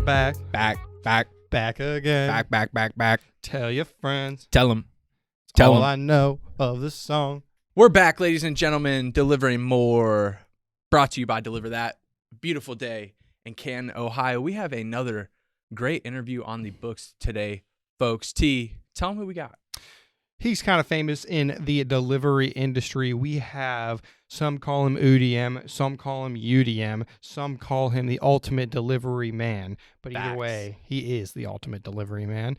back Back again. back. Tell your friends. Tell them. All I know of the song. We're back, ladies and gentlemen, delivering more. Brought to you by Deliver That. Beautiful day in Canton, Ohio. We have another great interview on the books today, folks. T, tell them who we got. He's kind of famous in the delivery industry. We have some call him UDM, some call him UDM, some call him the ultimate delivery man. But either Facts. way, he is the ultimate delivery man.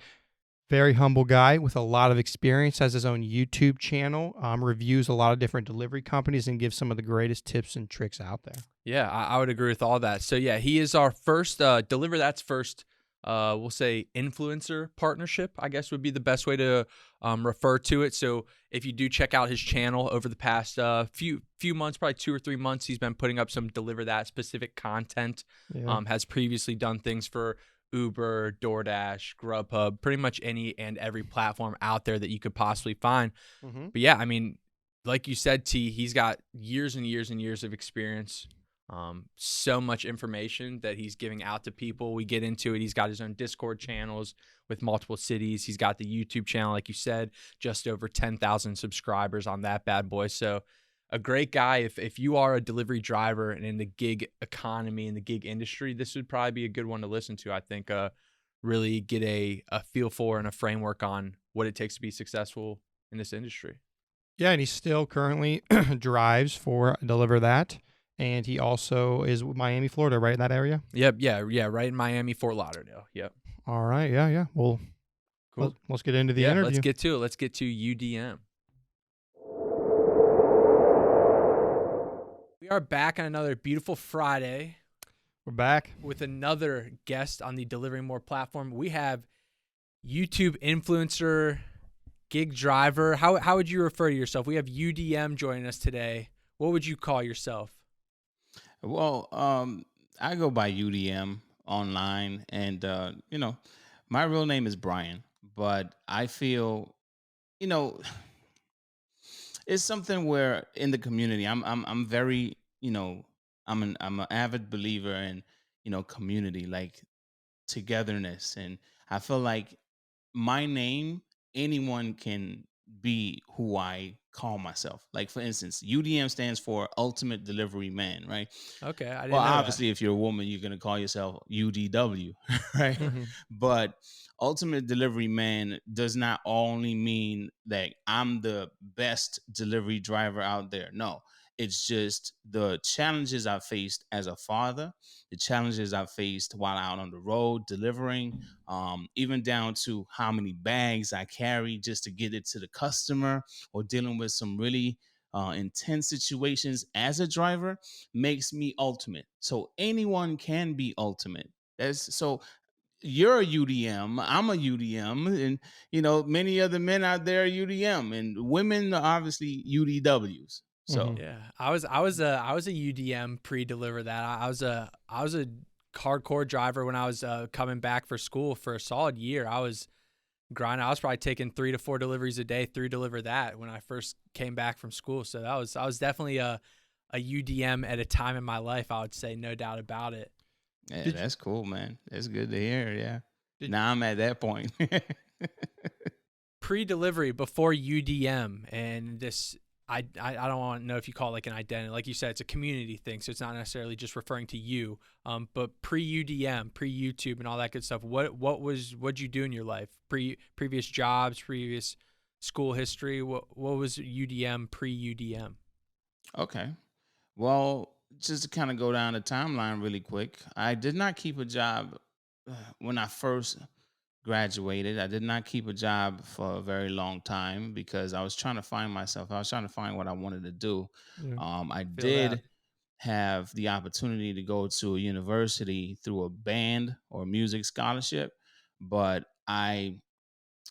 Very humble guy with a lot of experience, has his own YouTube channel, reviews a lot of different delivery companies, and gives some of the greatest tips and tricks out there. Yeah, I would agree with all that. So, yeah, he is our first, Deliver That's first, we'll say, influencer partnership, I guess would be the best way to refer to it. So if you do check out his channel over the past few months, probably 2 or 3 months, he's been putting up some Deliver That specific content, has previously done things for Uber, DoorDash, Grubhub, pretty much any and every platform out there that you could possibly find. But yeah, I mean, like you said, T, he's got years and years and years of experience. So much information that he's giving out to people. We get into it. He's got his own Discord channels with multiple cities. He's got the YouTube channel, like you said, just over 10,000 subscribers on that bad boy. So a great guy. If you are a delivery driver and in the gig economy and the gig industry, this would probably be a good one to listen to. I think really get a feel for and a framework on what it takes to be successful in this industry. Yeah, and he still currently drives for Deliver That. And he also is Miami, Florida, right in that area? Yep, yeah, right in Miami, Fort Lauderdale. Yep. All right, yeah. Well, cool. Let's get into the interview. Let's get to it. Let's get to UDM. We are back on another beautiful Friday. We're back with another guest on the DeliveringMore platform. We have YouTube influencer, gig driver. How would you refer to yourself? We have UDM joining us today. What would you call yourself? Well, I go by UDM online, and my real name is Brian, but I feel, it's something where in the community, I'm very, I'm an avid believer in, community, like togetherness, and I feel like my name, anyone can be who I call myself. Like, for instance, UDM stands for Ultimate Delivery Man, right? Okay, I didn't well, know obviously, that. if you're a woman, you're going to call yourself UDW, right? But Ultimate Delivery Man does not only mean that I'm the best delivery driver out there. No, it's just the challenges I faced as a father, the challenges I faced while out on the road delivering, even down to how many bags I carry just to get it to the customer, or dealing with some really intense situations as a driver, makes me ultimate. So anyone can be ultimate. You're a UDM, I'm a UDM, and many other men out there are UDM, and women are obviously UDWs. So yeah, I was a UDM pre-Deliver That. I was a hardcore driver when I was coming back for school for a solid year. I was grinding. I was probably taking 3 to 4 deliveries a day through Deliver That when I first came back from school. So I was definitely a UDM at a time in my life, I would say, no doubt about it. Yeah, that's cool, man. That's good to hear. Yeah. Now I'm at that point. Pre-delivery, before UDM, and this, I don't want to know if you call it like an identity. Like you said, it's a community thing, so it's not necessarily just referring to you. But pre-UDM, pre-YouTube, and all that good stuff. What'd you do in your life? Previous jobs, previous school history. What was UDM pre-UDM? Okay. Well, just to kind of go down the timeline really quick, I did not keep a job when I first graduated. I did not keep a job for a very long time because I was trying to find myself. I was trying to find what I wanted to do. Yeah. I did have the opportunity to go to a university through a band or music scholarship, but at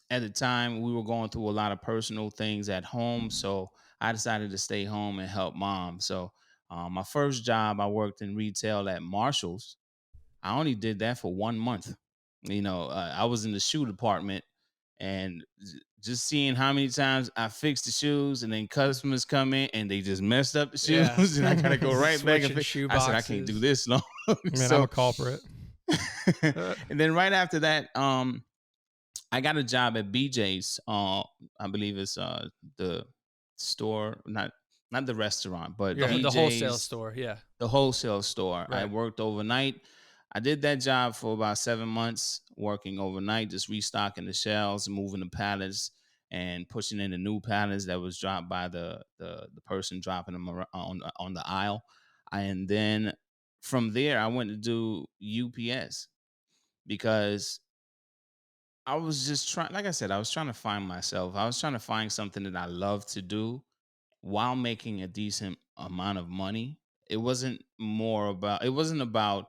the time, we were going through a lot of personal things at home, so I decided to stay home and help mom. So my first job, I worked in retail at Marshall's. I only did that for 1 month. I was in the shoe department, and just seeing how many times I fixed the shoes, and then customers come in and they just messed up the shoes, and I gotta go right back and fix. I said, I can't do this long. Man, I'm a culprit. And then right after that, I got a job at BJ's. I believe it's the store, not the restaurant, but Yeah, the wholesale BJ's, store. Yeah. the wholesale store. I Right. worked overnight. I did that job for about 7 months, working overnight, just restocking the shelves, moving the pallets, and pushing in the new pallets that was dropped by the person dropping them on the aisle. And then from there, I went to do UPS because I was just trying, like I said, I was trying to find myself. I was trying to find something that I love to do while making a decent amount of money. It wasn't about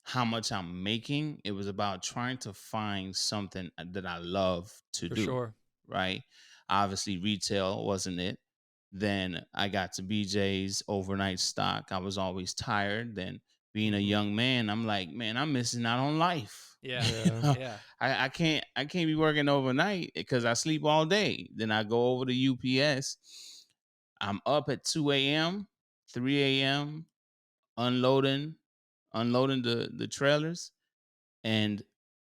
how much I'm making. It was about trying to find something that I love to For do, sure. right? Obviously, retail wasn't it. Then I got to BJ's overnight stock. I was always tired. Then being a Mhm. young man, I'm like, man, I'm missing out on life. Yeah. Yeah. Yeah. I can't be working overnight because I sleep all day. Then I go over to UPS. I'm up at 2 a.m., 3 a.m., unloading, unloading the trailers. And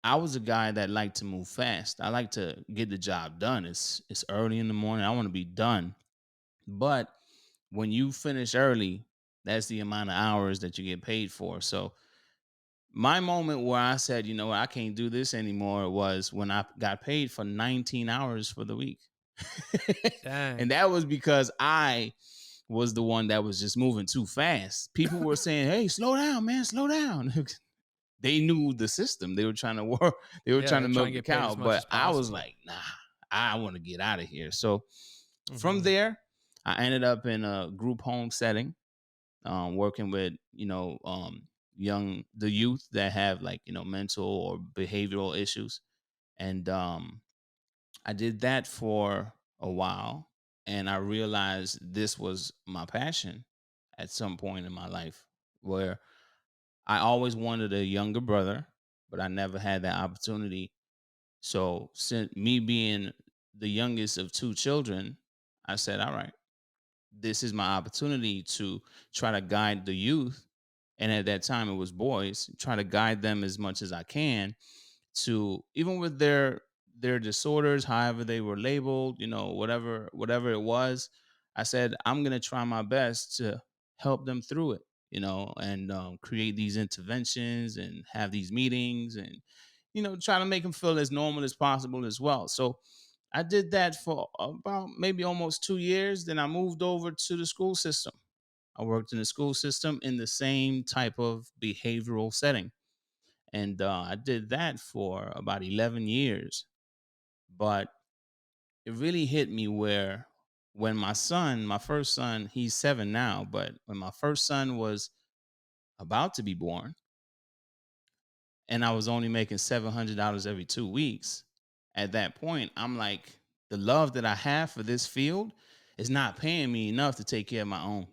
I was a guy that liked to move fast. I like to get the job done. It's early in the morning. I want to be done. But when you finish early, that's the amount of hours that you get paid for. So my moment where I said, you know what, I can't do this anymore was when I got paid for 19 hours for the week. And Dang. that was because I was the one that was just moving too fast. People were saying, hey, slow down, man, slow down. They knew the system. They were trying to work, they were Yeah, trying they're to trying milk to the get paid cow. as much But as I was possible. like, nah, I want to get out of here. So from Mhm. there, I ended up in a group home setting, working with, the youth that have like, mental or behavioral issues. And I did that for a while, and I realized this was my passion at some point in my life, where I always wanted a younger brother, but I never had that opportunity. So, since me being the youngest of two children, I said, all right, this is my opportunity to try to guide the youth. And at that time, it was boys, try to guide them as much as I can to, even with their disorders, however they were labeled, whatever it was. I said, I'm gonna try my best to help them through it, and create these interventions and have these meetings, and try to make them feel as normal as possible as well. So I did that for about maybe almost 2 years. Then I moved over to the school system. I worked in the school system in the same type of behavioral setting. And I did that for about 11 years. But it really hit me where when my first son, he's 7 now, but when my first son was about to be born and I was only making $700 every 2 weeks, at that point, I'm like, the love that I have for this field is not paying me enough to take care of my own.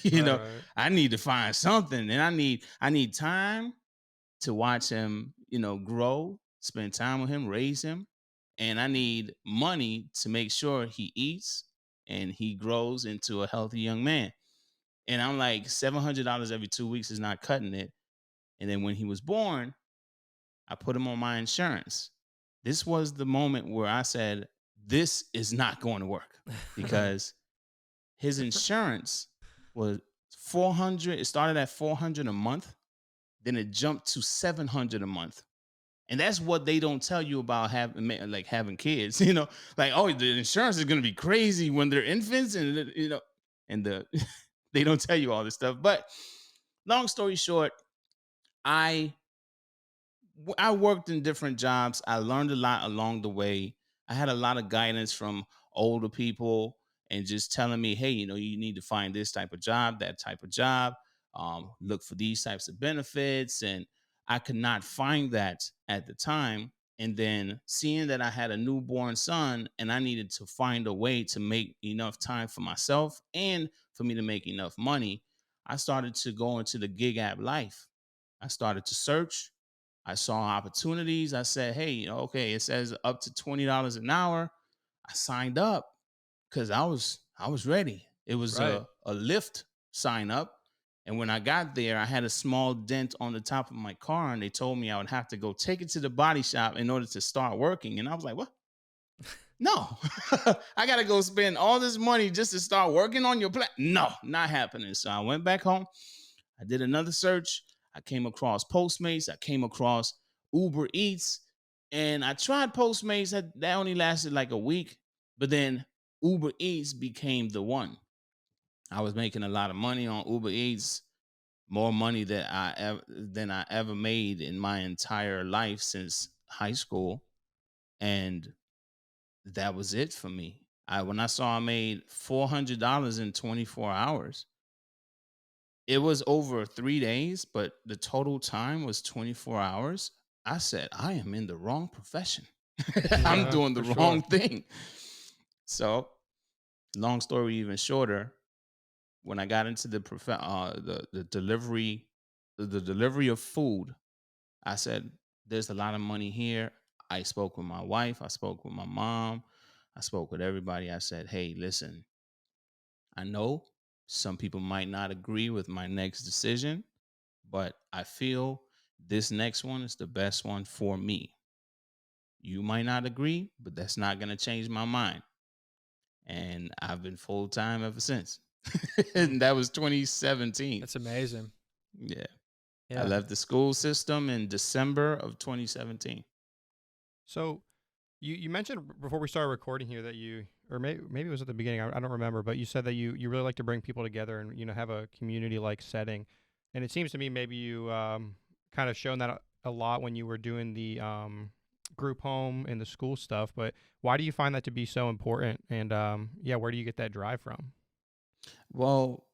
you Right. know, Right. I need to find something, and I need time to watch him, grow, spend time with him, raise him. And I need money to make sure he eats and he grows into a healthy young man. And I'm like, $700 every 2 weeks is not cutting it. And then when he was born, I put him on my insurance. This was the moment where I said, this is not going to work because his insurance was 400. It started at 400 a month. Then it jumped to 700 a month. And that's what they don't tell you about having kids. Like, oh, the insurance is going to be crazy when they're infants, and and they don't tell you all this stuff. But long story short, I I worked in different jobs. I learned a lot along the way. I had a lot of guidance from older people and just telling me, hey, you need to find this type of job, that type of job, look for these types of benefits. And I could not find that at the time. And then seeing that I had a newborn son and I needed to find a way to make enough time for myself and for me to make enough money, I started to go into the gig app life. I started to search. I saw opportunities. I said, hey, okay, it says up to $20 an hour. I signed up because I was ready. It was Right. a Lyft sign up. And when I got there, I had a small dent on the top of my car, and they told me I would have to go take it to the body shop in order to start working. And I was like, what? No, I got to go spend all this money just to start working on your plan. No, not happening. So I went back home. I did another search. I came across Postmates. I came across Uber Eats. And I tried Postmates. That only lasted like a week. But then Uber Eats became the one. I was making a lot of money on Uber Eats, more money than I ever made in my entire life since high school. And that was it for me. When I saw I made $400 in 24 hours, it was over 3 days, but the total time was 24 hours. I said, I am in the wrong profession. I'm Yeah, doing the for wrong sure. thing. So, long story even shorter, when I got into the delivery of food, I said, there's a lot of money here. I spoke with my wife. I spoke with my mom. I spoke with everybody. I said, hey, listen, I know some people might not agree with my next decision, but I feel this next one is the best one for me. You might not agree, but that's not going to change my mind. And I've been full time ever since. And that was 2017. That's amazing. Yeah. I Yeah. left the school system in December of 2017. So you mentioned before we started recording here that you, or maybe it was at the beginning, I don't remember, but you said that you really like to bring people together and have a community like setting, and it seems to me maybe you kind of shown that a lot when you were doing the group home and the school stuff. But why do you find that to be so important? And yeah, where do you get that drive from? Well,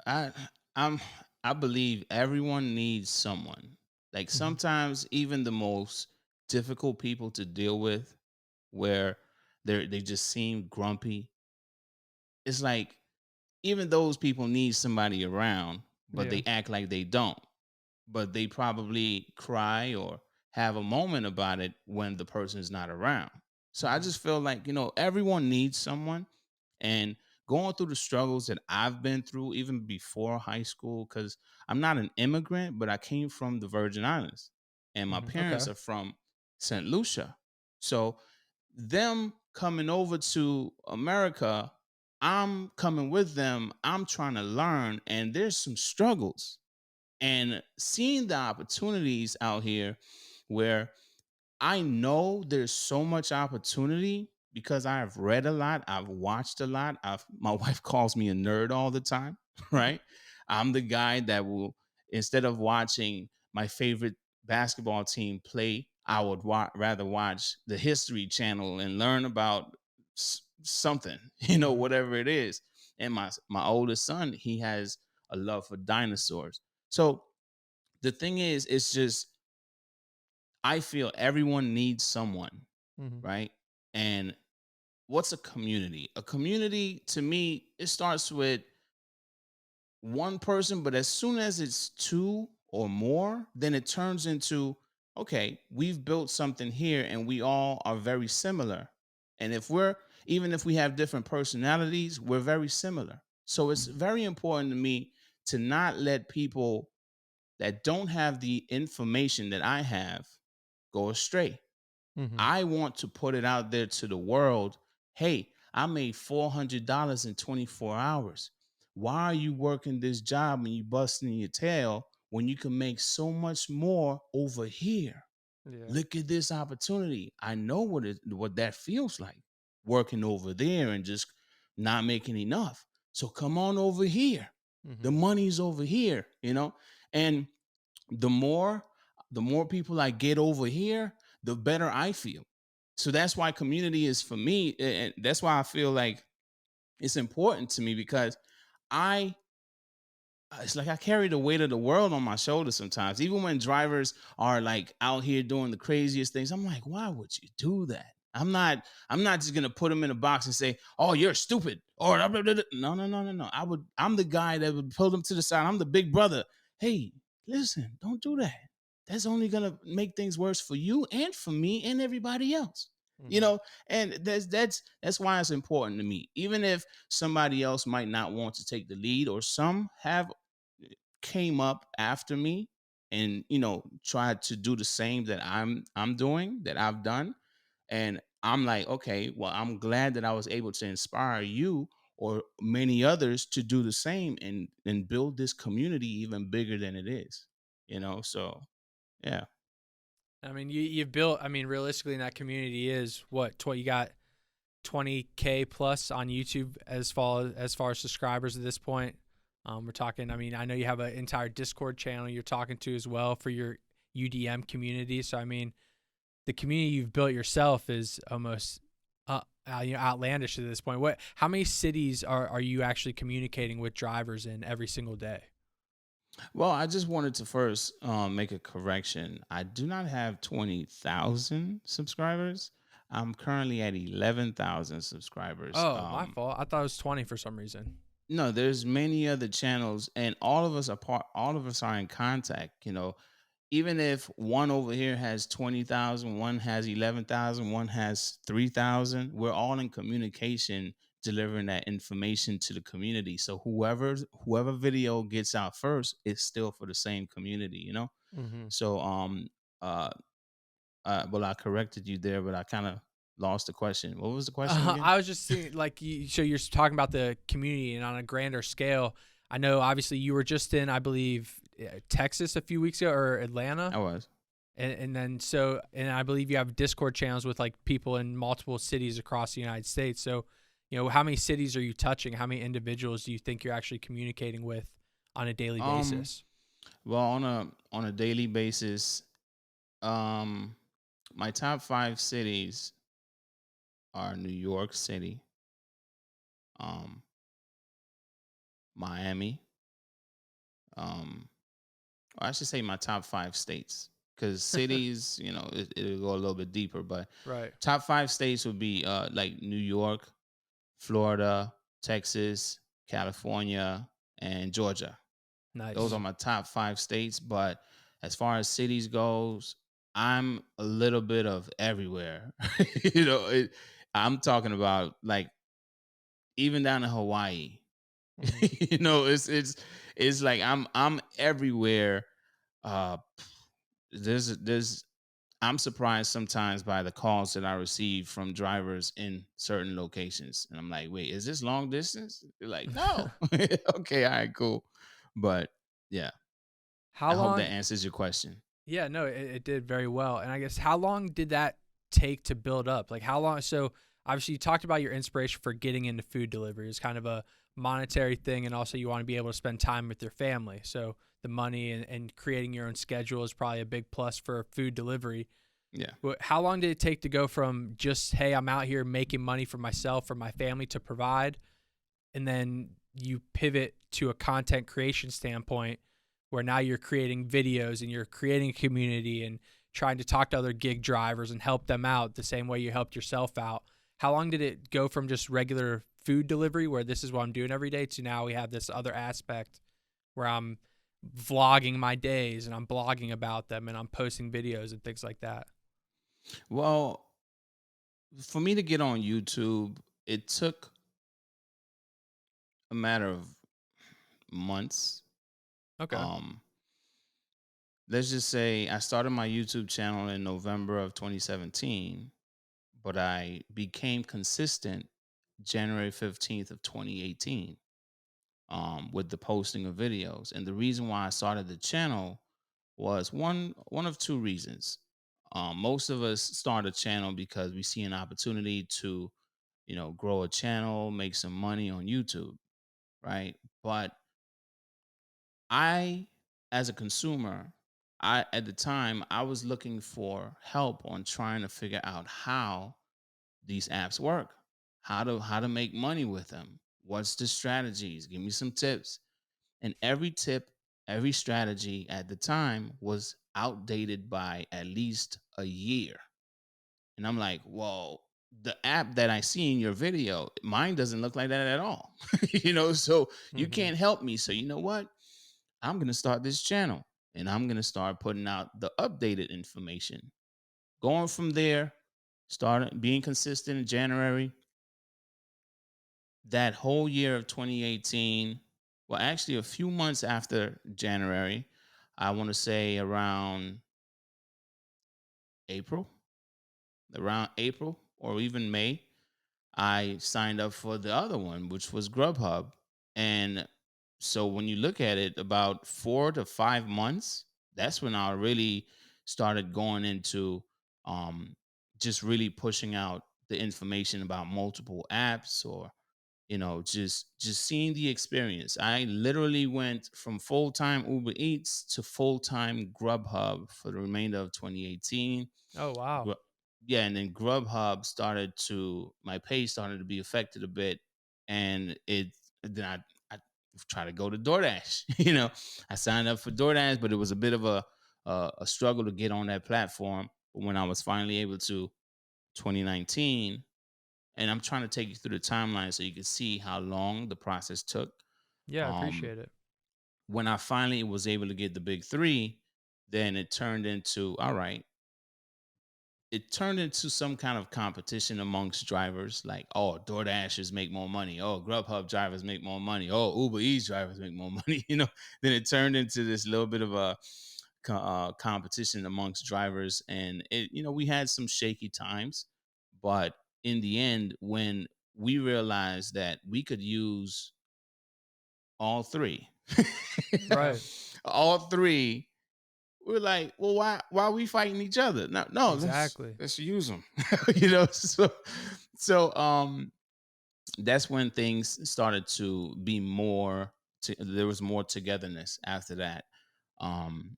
I I'm I believe everyone needs someone. Like Mm-hmm. sometimes even the most difficult people to deal with, where they just seem grumpy. It's like even those people need somebody around, but Yeah. they act like they don't. But they probably cry or have a moment about it when the person is not around. So I Mm-hmm. just feel like, everyone needs someone. And going through the struggles that I've been through even before high school, because I'm not an immigrant, but I came from the Virgin Islands and my Mm-hmm. parents Okay. are from St. Lucia. So them coming over to America, I'm coming with them. I'm trying to learn, and there's some struggles. And seeing the opportunities out here where I know there's so much opportunity because I've read a lot, I've watched a lot. My wife calls me a nerd all the time, right? I'm the guy that will, instead of watching my favorite basketball team play, I would rather watch the History Channel and learn about something, Mm-hmm. whatever it is. And my oldest son, he has a love for dinosaurs. So the thing is, it's just I feel everyone needs someone, Mm-hmm. right? And what's a community? A community to me, it starts with one person, but as soon as it's two or more, then it turns into okay, we've built something here and we all are very similar. And even if we have different personalities, we're very similar. So it's very important to me to not let people that don't have the information that I have go astray. Mm-hmm. I want to put it out there to the world. Hey, I made $400 in 24 hours. Why are you working this job and you busting your tail when you can make so much more over here? Yeah. Look at this opportunity. I know what that feels like working over there and just not making enough. So come on over here. The Mm-hmm. money's over here. And the more the more people I get over here, the better I feel. So that's why community is for me, and that's why I feel like it's important to me because I it's like I carry the weight of the world on my shoulders sometimes. Even when drivers are like out here doing the craziest things, I'm like, why would you do that? I'm not just gonna put them in a box and say, oh, you're stupid. Or no, no, no, no, no. I'm the guy that would pull them to the side. I'm the big brother. Hey, listen, don't do that. That's only gonna make things worse for you and for me and everybody else. You Mm-hmm. know, and that's why it's important to me. Even if somebody else might not want to take the lead, or some have came up after me and tried to do the same that I'm doing, that I've done. And I'm like, okay, well, I'm glad that I was able to inspire you or many others to do the same and build this community even bigger than it is. So yeah. I mean, you've built. I mean, realistically, in that community is what you got 20K plus on YouTube as far as subscribers at this point. We're talking. I mean, I know you have an entire Discord channel you're talking to as well for your UDM community. So I mean, the community you've built yourself is almost outlandish at this point. How many cities are you actually communicating with drivers in every single day? Well, I just wanted to first make a correction. I do not have 20,000 subscribers. I'm currently at 11,000 subscribers. Oh, my fault. I thought it was 20 for some reason. No, there's many other channels, and all of us are part. All of us are in contact. Even if one over here has 20,000, one has 11,000, one has 3,000, we're all in communication, delivering that information to the community. So whoever video gets out first is still for the same community. Mm-hmm. So uh well, I corrected you there, but I kind of lost the question. What was the question again? I was just saying, so you're talking about the community and on a grander scale. I know, obviously, you were just in, I believe, Texas a few weeks ago, or Atlanta. I was. And I believe you have Discord channels with like people in multiple cities across the United States. So, how many cities are you touching? How many individuals do you think you're actually communicating with on a daily basis? Well, on a daily basis, my top 5 cities are New York City, Miami, or I should say my top 5 states, because cities, it'll go a little bit deeper, but Right. top 5 states would be like New York, Florida, Texas, California, and Georgia. Nice. Those are my top 5 states. But as far as cities goes, I'm a little bit of everywhere. I'm talking about like even down to Hawaii. Mm-hmm. It's like I'm everywhere. Uh, there's I'm surprised sometimes by the calls that I receive from drivers in certain locations, and I'm like, wait, is this long distance? They're like, no. Okay, all right, cool. But yeah, How I hope long? that answers your question. Yeah, no, it did very well. And I guess, how long did that take to build up? Like, how long? So obviously you talked about your inspiration for getting into food delivery. It's kind of a monetary thing, and also you want to be able to spend time with your family. So the money and creating your own schedule is probably a big plus for food delivery. Yeah. But how long did it take to go from just, hey, I'm out here making money for myself, for my family to provide, and then you pivot to a content creation standpoint where now you're creating videos and you're creating a community and trying to talk to other gig drivers and help them out the same way you helped yourself out? How long did it go from just regular food delivery, where this is what I'm doing every day, to now we have this other aspect where I'm vlogging my days and I'm blogging about them and I'm posting videos and things like that? Well, for me to get on YouTube, it took a matter of months. Okay. Let's just say I started my YouTube channel in November of 2017, but I became consistent January 15th of 2018, with the posting of videos. And the reason why I started the channel was one of two reasons. Most of us start a channel because we see an opportunity to, grow a channel, make some money on YouTube, right? But I, as a consumer, at the time I was looking for help on trying to figure out how these apps work, how to make money with them. What's the strategies? Give me some tips. And every tip, every strategy at the time was outdated by at least a year. And I'm like, well, the app that I see in your video, mine doesn't look like that at all. So you Mm-hmm. can't help me. So you know what? I'm going to start this channel and I'm going to start putting out the updated information. Going from there, starting being consistent in January, that whole year of 2018 Well, actually, a few months after January, I want to say April, around April or even May, I signed up for the other one, which was Grubhub. And so when you look at it, about 4 to 5 months, that's when I really started going into um, just really pushing out the information about multiple apps, or just seeing the experience. I literally went from full-time Uber Eats to full-time Grubhub for the remainder of 2018. Oh, wow. Gru- yeah, and then Grubhub my pay started to be affected a bit, and I tried to go to DoorDash. I signed up for DoorDash, but it was a bit of a struggle to get on that platform. But when I was finally able to, 2019, and I'm trying to take you through the timeline so you can see how long the process took. Yeah, I Um, appreciate it. when I finally was able to get the big three, then it turned into, all right, it turned into some kind of competition amongst drivers. Like, oh, DoorDashers make more money. Oh, Grubhub drivers make more money. Oh, Uber Eats drivers make more money. Then it turned into this little bit of a competition amongst drivers, and we had some shaky times, but in the end, when we realized that we could use all three, Right. all three, we're like, well, why are we fighting each other? No, Exactly. let's use them. So that's when things started to be more. There was more togetherness after that. Um,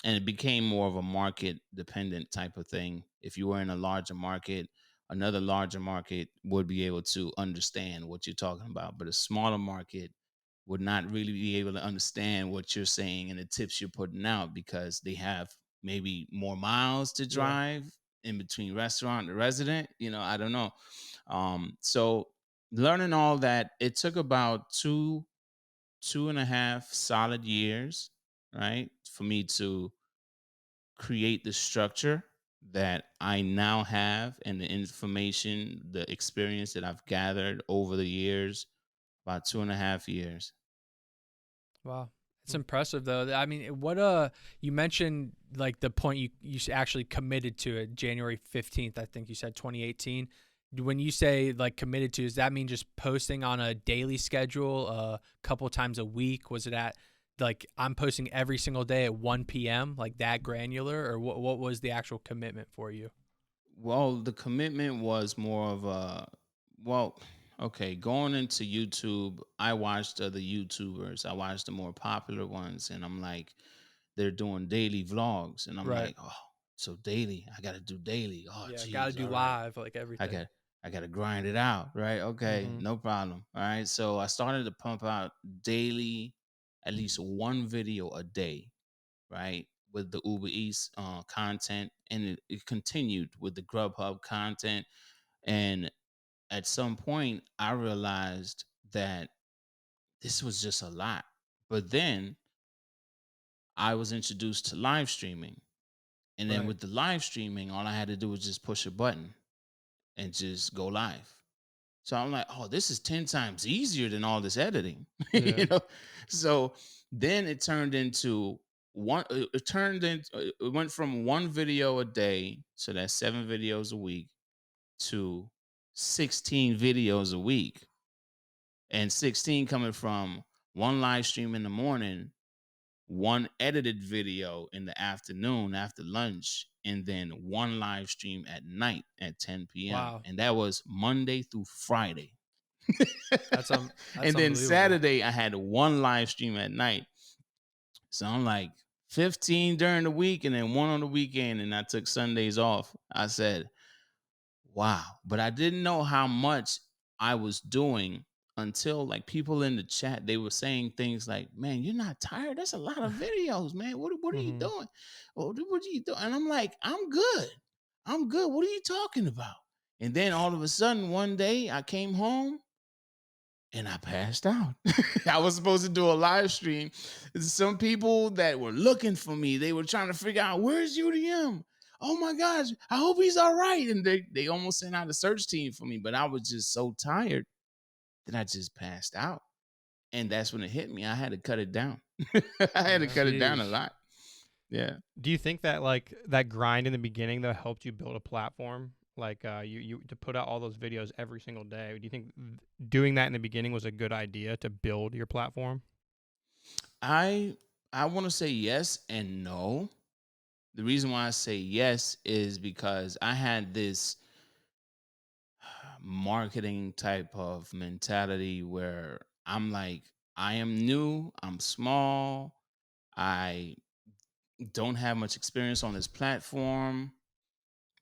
and it became more of a market dependent type of thing. If you were in a larger market, another larger market would be able to understand what you're talking about, but a smaller market would not really be able to understand what you're saying and the tips you're putting out, because they have maybe more miles to Yeah. drive in between restaurant and resident. I don't know. So learning all that, it took about two and a half solid years, right, for me to create the structure that I now have, and the information, the experience that I've gathered over the years, about 2.5 years. Wow. It's Mm. impressive though. I mean, you mentioned like the point you actually committed to it, January 15th, I think you said 2018. When you say like committed to, does that mean just posting on a daily schedule, a couple times a week? Was it at like I'm posting every single day at 1 p.m., like that granular, or what was the actual commitment for you? Well, the commitment was more of well, okay, going into YouTube, I watched other YouTubers. I watched the more popular ones, and I'm like, they're doing daily vlogs, and I'm Right. like, oh, so daily, I got to do daily. Oh, Yeah. Got to geez, do all right. live, like I everything. got I got to grind it out, right? Okay, Mm-hmm. no problem. All right, so I started to pump out daily, at least one video a day, right? With the Uber Eats content, and it continued with the Grubhub content. And at some point, I realized that this was just a lot. But then I was introduced to live streaming, and then Right. with the live streaming, all I had to do was just push a button and just go live. So I'm like, oh, this is 10 times easier than all this editing. Yeah. So then it turned into it went from one video a day, so that's 7 videos a week, to 16 videos a week. And 16 coming from one live stream in the morning, one edited video in the afternoon after lunch, and then one live stream at night at 10 p.m. Wow. And that was Monday through Friday. That's And then unbelievable. Saturday, I had one live stream at night. So I'm like 15 during the week and then one on the weekend. And I took Sundays off. I said, wow. But I didn't know how much I was doing until, like, people in the chat, they were saying things like, man, you're not tired? That's a lot of videos, man. What are you Mm-hmm. doing? What are you doing? And I'm like, I'm good. I'm good. What are you talking about? And then all of a sudden, one day I came home and I passed out. I was supposed to do a live stream. Some people that were looking for me, they were trying to figure out, where's UDM? Oh my gosh, I hope he's all right. And they almost sent out a search team for me, but I was just so tired that I just passed out. And that's when it hit me. I had to cut it down. I had to Yeah. cut it down a Jeez. lot. Yeah. Do you think that like that grind in the beginning though helped you build a platform? Like you to put out all those videos every single day. Do you think doing that in the beginning was a good idea to build your platform? I I want to say yes and no. The reason why I say yes is because I had this marketing type of mentality where I'm like, I am new, I'm small, I don't have much experience on this platform.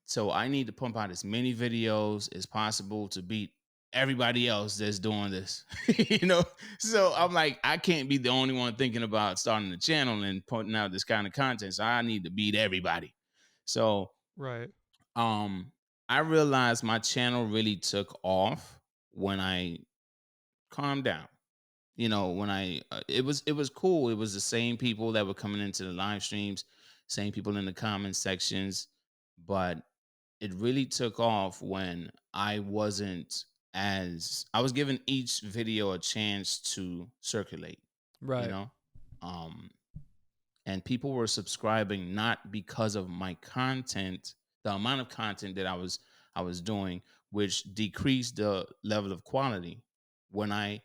So I need to pump out as many videos as possible to beat everybody else that's doing this. you know? So I'm like, I can't be the only one thinking about starting a channel and putting out this kind of content. So I need to beat everybody. So Right. um I realized my channel really took off when I calmed down. When it was cool. It was the same people that were coming into the live streams, same people in the comment sections, but it really took off when I was giving each video a chance to circulate, you Right. know? Um and people were subscribing not because of my content, the amount of content that I was doing, which decreased the level of quality. When I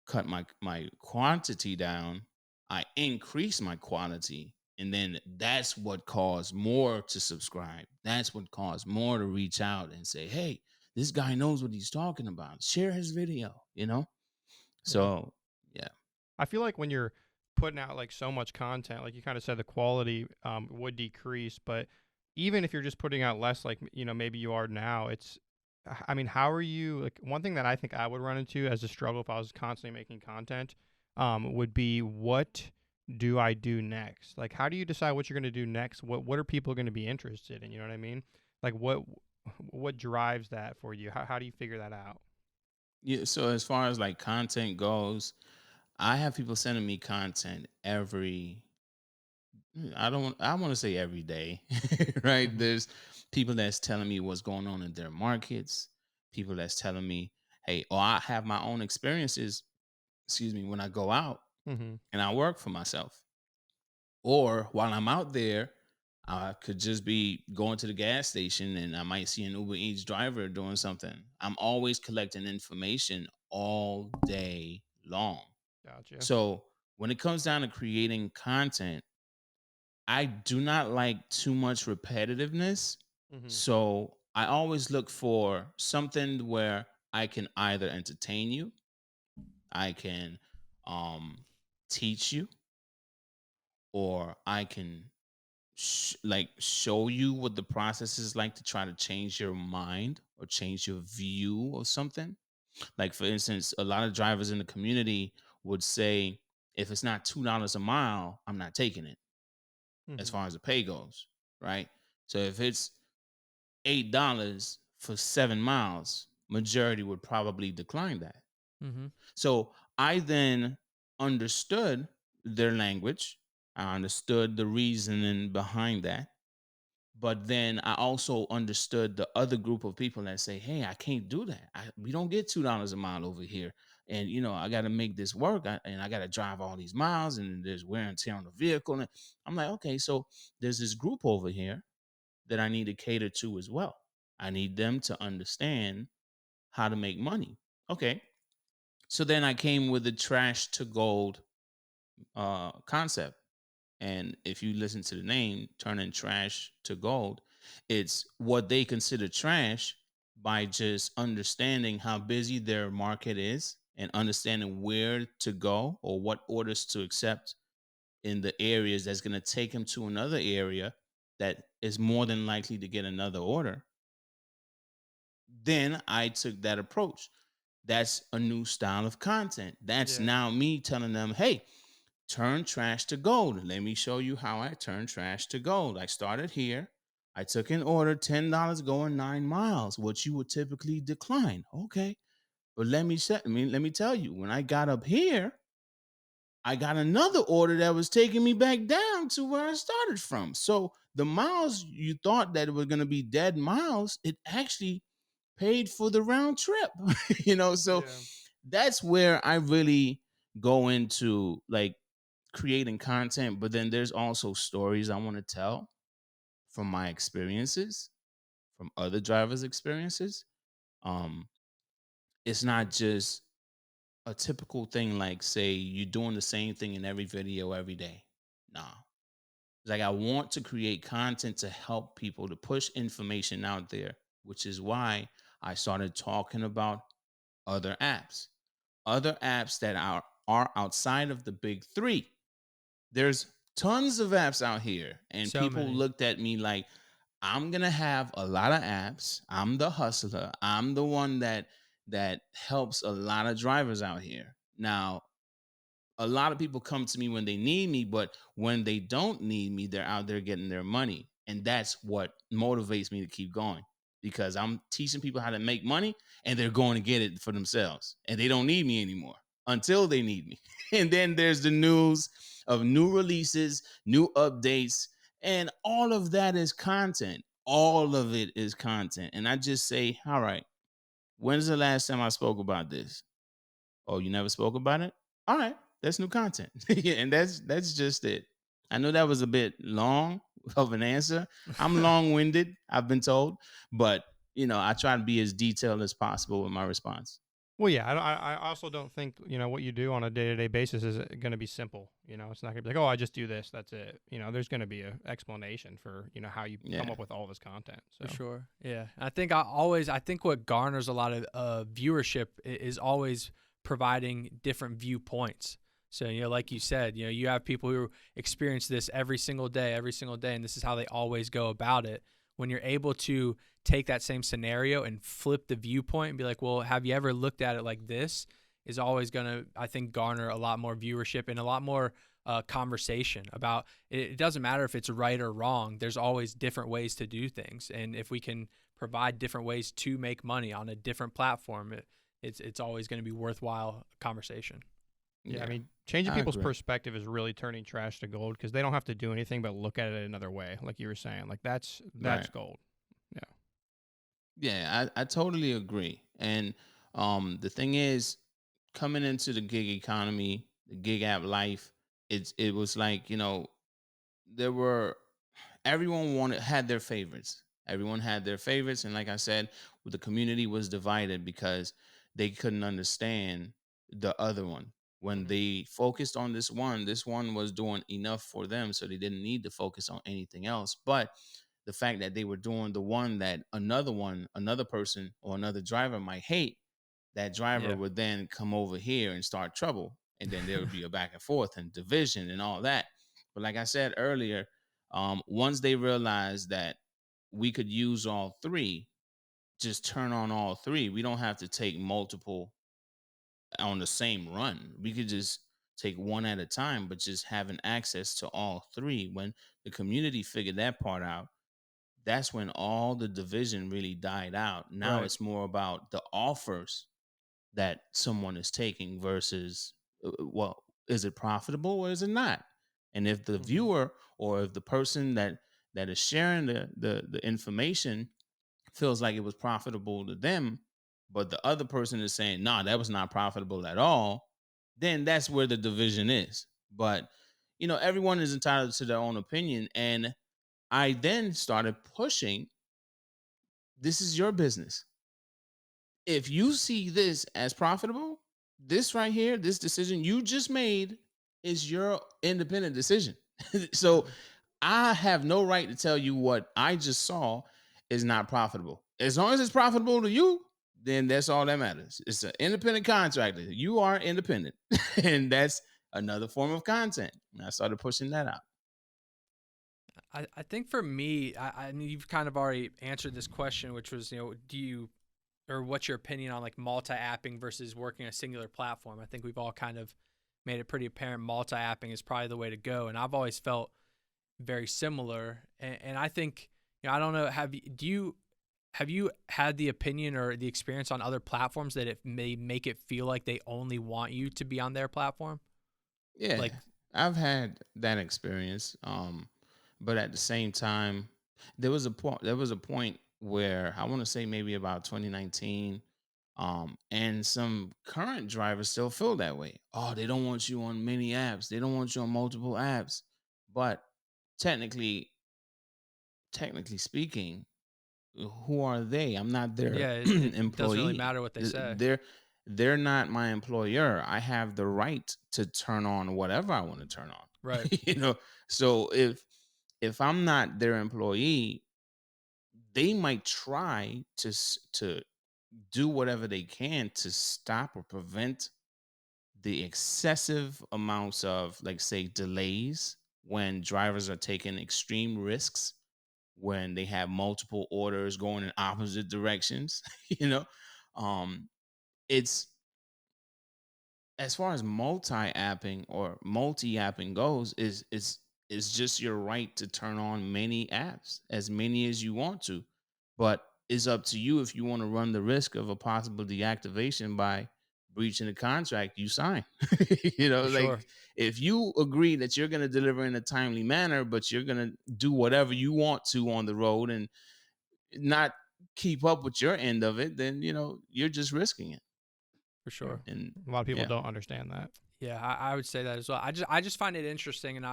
cut my quantity down, I increased my quality. And then that's what caused more to subscribe. That's what caused more to reach out and say, hey, this guy knows what he's talking about. Share his video. Yeah. So, yeah. I feel like when you're putting out like so much content, like you kind of said, the quality would decrease. But even if you're just putting out less, like maybe you are now, I mean, how are you? Like one thing that I think I would run into as a struggle if I was constantly making content, would be what do I do next? Like, how do you decide what you're going to do next? What are people going to be interested in? You know what I mean? Like, what drives that for you? How do you figure that out? Yeah. So as far as like content goes, I have people sending me content I want to say every day, right? Mm-hmm. There's people that's telling me what's going on in their markets, people that's telling me, hey, or I have my own experiences, excuse me, when I go out Mm-hmm. and I work for myself. Or while I'm out there, I could just be going to the gas station and I might see an Uber Eats driver doing something. I'm always collecting information all day long. Gotcha. So when it comes down to creating content, I do not like too much repetitiveness. Mm-hmm. So I always look for something where I can either entertain you, I can teach you, or I can show you what the process is like to try to change your mind or change your view of something. Like for instance, a lot of drivers in the community would say, if it's not $2 a mile, I'm not taking it as Mm-hmm. far as the pay goes, right? So if it's $8 for 7 miles, majority would probably decline that. Mm-hmm. So I then understood their language. I understood the reasoning behind that. But then I also understood the other group of people that say, hey, I can't do that. We don't get $2 a mile over here. And, I got to make this work. And I got to drive all these miles and there's wear and tear on the vehicle. And I'm like, okay, so there's this group over here that I need to cater to as well. I need them to understand how to make money. Okay. So then I came with the trash to gold concept. And if you listen to the name, turning trash to gold, it's what they consider trash by just understanding how busy their market is and understanding where to go or what orders to accept in the areas that's going to take them to another area that is more than likely to get another order. Then I took that approach. That's a new style of content. That's Yeah. now me telling them, hey, turn trash to gold. Let me show you how I turn trash to gold. I started here. I took an order, $10 going 9 miles, which you would typically decline. Okay. But let me tell you, when I got up here, I got another order that was taking me back down to where I started from. So the miles you thought that it was going to be dead miles, it actually paid for the round trip. So Yeah. that's where I really go into like creating content, but then there's also stories I want to tell from my experiences, from other drivers' experiences. Um, it's not just a typical thing like say you're doing the same thing in every video every day. Nah. It's like I want to create content to help people to push information out there, which is why I started talking about other apps. Other apps that are outside of the big three. There's tons of apps out here, and So people many. looked at me like I'm gonna have a lot of apps. I'm the hustler. I'm the one that helps a lot of drivers out here. Now, a lot of people come to me when they need me, but when they don't need me, they're out there getting their money. And that's what motivates me to keep going because I'm teaching people how to make money and they're going to get it for themselves. And they don't need me anymore until they need me. And then there's the news of new releases, new updates, and all of that is content. All of it is content. And I just say, all right, when's the last time I spoke about this? Oh, you never spoke about it? All right, that's new content. Yeah, and that's just it. I know that was a bit long of an answer. I'm long-winded, I've been told, but I try to be as detailed as possible with my response. Well, yeah, I also don't think, what you do on a day-to-day basis is going to be simple. It's not going to be like, oh, I just do this, that's it. There's going to be a explanation for, how you come Yeah. up with all this content. So. For sure. Yeah. I think what garners a lot of viewership is always providing different viewpoints. So, like you said, you have people who experience this every single day, and this is how they always go about it. When you're able to take that same scenario and flip the viewpoint and be like, well, have you ever looked at it like this, is always going to, I think, garner a lot more viewership and a lot more conversation about it. It doesn't matter if it's right or wrong. There's always different ways to do things. And if we can provide different ways to make money on a different platform, it's always going to be worthwhile conversation. Yeah, I mean, changing people's agree. perspective is really turning trash to gold because they don't have to do anything but look at it another way, like you were saying. Like that's Right. gold. Yeah, I totally agree. And the thing is, coming into the gig economy, the gig app life, it was like, there were everyone had their favorites. Everyone had their favorites. And like I said, the community was divided because they couldn't understand the other one. When Mhm. they focused on this one was doing enough for them. So they didn't need to focus on anything else. But the fact that they were doing the one that another person or another driver might hate, that driver Yeah. would then come over here and start trouble. And then there would be a back and forth and division and all that. But like I said earlier, once they realized that we could use all three, just turn on all three. We don't have to take multiple on the same run. We could just take one at a time, but just having access to all three. When the community figured that part out, that's when all the division really died out. Now Right. it's more about the offers that someone is taking versus, well, is it profitable or is it not? And if the Mhm. viewer or if the person that is sharing the information feels like it was profitable to them, but the other person is saying, nah, that was not profitable at all, then that's where the division is. But everyone is entitled to their own opinion. And I then started pushing, this is your business. If you see this as profitable, this right here, this decision you just made is your independent decision. So I have no right to tell you what I just saw is not profitable. As long as it's profitable to you, then that's all that matters. It's an independent contractor. You are independent. And that's another form of content. And I started pushing that out. I think for me, I mean, you've kind of already answered this question, which was, what's your opinion on like multi-apping versus working a singular platform? I think we've all kind of made it pretty apparent multi-apping is probably the way to go. And I've always felt very similar. And I think, I don't know, have you had the opinion or the experience on other platforms that it may make it feel like they only want you to be on their platform? Yeah, Like, I've had that experience. But at the same time, there was a point where I want to say maybe about 2019. And some current drivers still feel that way. Oh, they don't want you on many apps. They don't want you on multiple apps. But technically, technically speaking, who are they? I'm not their Yeah, it doesn't really employee. matter what they say. They're not my employer. I have the right to turn on whatever I want to turn on. Right. You know, so if I'm not their employee, they might try to do whatever they can to stop or prevent the excessive amounts of, like, say, delays when drivers are taking extreme risks, when they have multiple orders going in opposite directions. you know um it's, as far as multi-apping or multi-apping goes, is just your right to turn on many apps, as many as you want to. But it's up to you if you want to run the risk of a possible deactivation by breaching the contract you sign. For Like, sure. if you agree that you're going to deliver in a timely manner, but you're going to do whatever you want to on the road and not keep up with your end of it, then you're just risking it. For Yeah. sure. And A lot of people yeah. don't understand that. Yeah, I would say that as well. I just find it interesting, and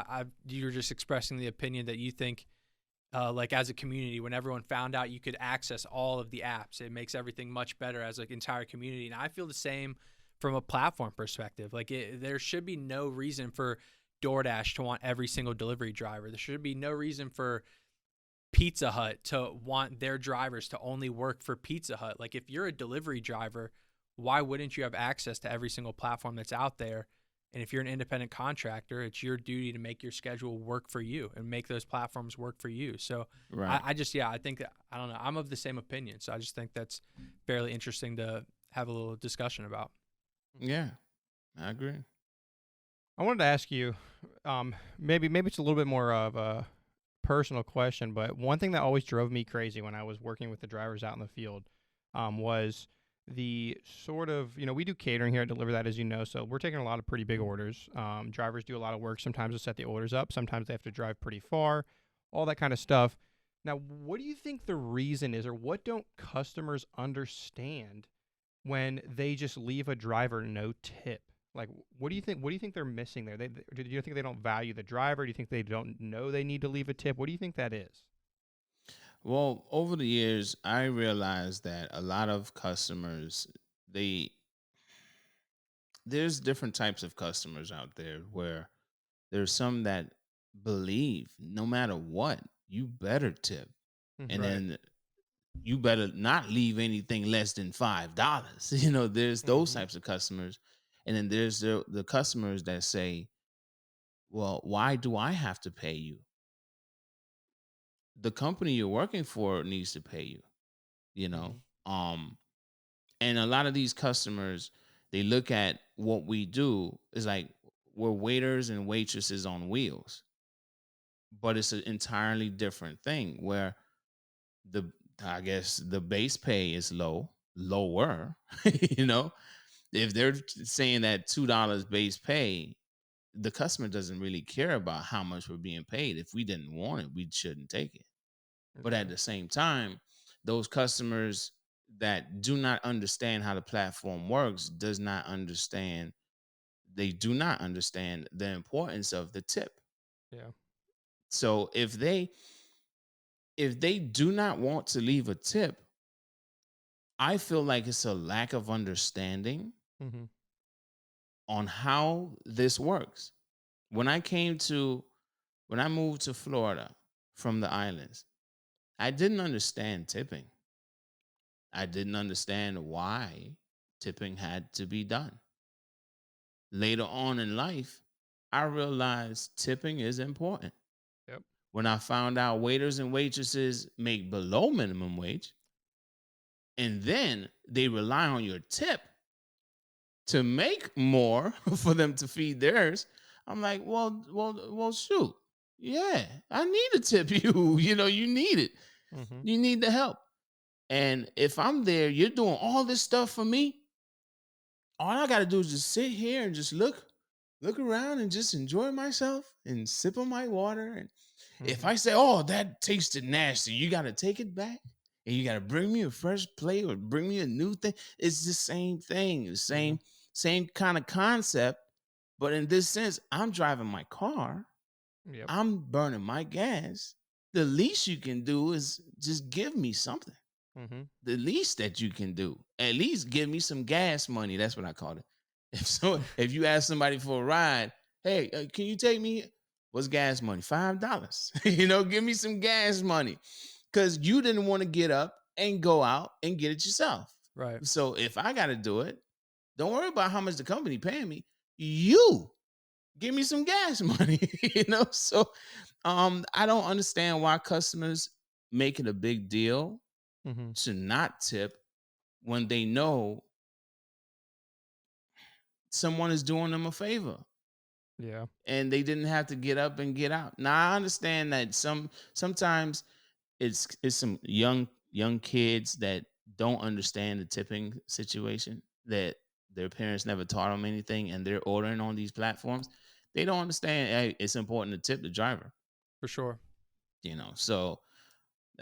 you're just expressing the opinion that you think, like as a community, when everyone found out you could access all of the apps, it makes everything much better as an entire community. And I feel the same from a platform perspective. Like there should be no reason for DoorDash to want every single delivery driver. There should be no reason for Pizza Hut to want their drivers to only work for Pizza Hut. Like if you're a delivery driver, why wouldn't you have access to every single platform that's out there? And if you're an independent contractor, it's your duty to make your schedule work for you and make those platforms work for you. So Right. I think that, I don't know, I'm of the same opinion. So I just think that's fairly interesting to have a little discussion about. Yeah, I agree. I wanted to ask you, maybe it's a little bit more of a personal question, but one thing that always drove me crazy when I was working with the drivers out in the field, was the sort of, we do catering here at Deliver That, as you know, so we're taking a lot of pretty big orders. Drivers do a lot of work sometimes to set the orders up. Sometimes they have to drive pretty far, all that kind of stuff. Now, what do you think the reason is, or what don't customers understand when they just leave a driver no tip? Like, what do you think? What do you think they're missing there? Do you think they don't value the driver? Do you think they don't know they need to leave a tip? What do you think that is? Well, over the years, I realized that a lot of customers, they there's different types of customers out there, where there's some that believe no matter what, you better tip. And Right. then you better not leave anything less than $5. There's those Mm-hmm. types of customers. And then there's the customers that say, well, why do I have to pay you? The company you're working for needs to pay you, you know? Mm-hmm. Um, and a lot of these customers, they look at what we do is like we're waiters and waitresses on wheels, but it's an entirely different thing, where the I guess the base pay is lower. you know if they're saying that $2 base pay, the customer doesn't really care about how much we're being paid. If we didn't want it, we shouldn't take it. But at Okay. the same time, those customers that do not understand how the platform works do not understand the importance of the tip. Yeah. So if they do not want to leave a tip, I feel like it's a lack of understanding Mm-hmm. on how this works. When I came to when I moved to Florida from the islands, I didn't understand tipping. I didn't understand why tipping had to be done. Later on in life, I realized tipping is important. Yep. When I found out waiters and waitresses make below minimum wage, and then they rely on your tip to make more for them to feed theirs, I'm like, well, shoot. Yeah, I need to tip you. You need it. Mm-hmm. You need the help. And if I'm there, you're doing all this stuff for me. All I gotta do is just sit here and just look around and just enjoy myself and sip on my water. And if Mm-hmm. I say, "Oh, that tasted nasty," you gotta take it back and you got to bring me a fresh plate or bring me a new thing. It's the same thing, the same kind of concept. But in this sense, I'm driving my car. Yep. I'm burning my gas. The least you can do is just give me something. Mm-hmm. The least that you can do, at least give me some gas money. That's what I call it. If you ask somebody for a ride, hey, can you take me? What's gas money? $5. Give me some gas money, because you didn't want to get up and go out and get it yourself. Right. So if I got to do it, don't worry about how much the company paying me. You give me some gas money. So I don't understand why customers make it a big deal Mm-hmm. to not tip when they know someone is doing them a favor Yeah. and they didn't have to get up and get out. Now I understand that sometimes it's some young kids that don't understand the tipping situation, that their parents never taught them anything, and they're ordering on these platforms. They don't understand, hey, it's important to tip the driver. For sure. So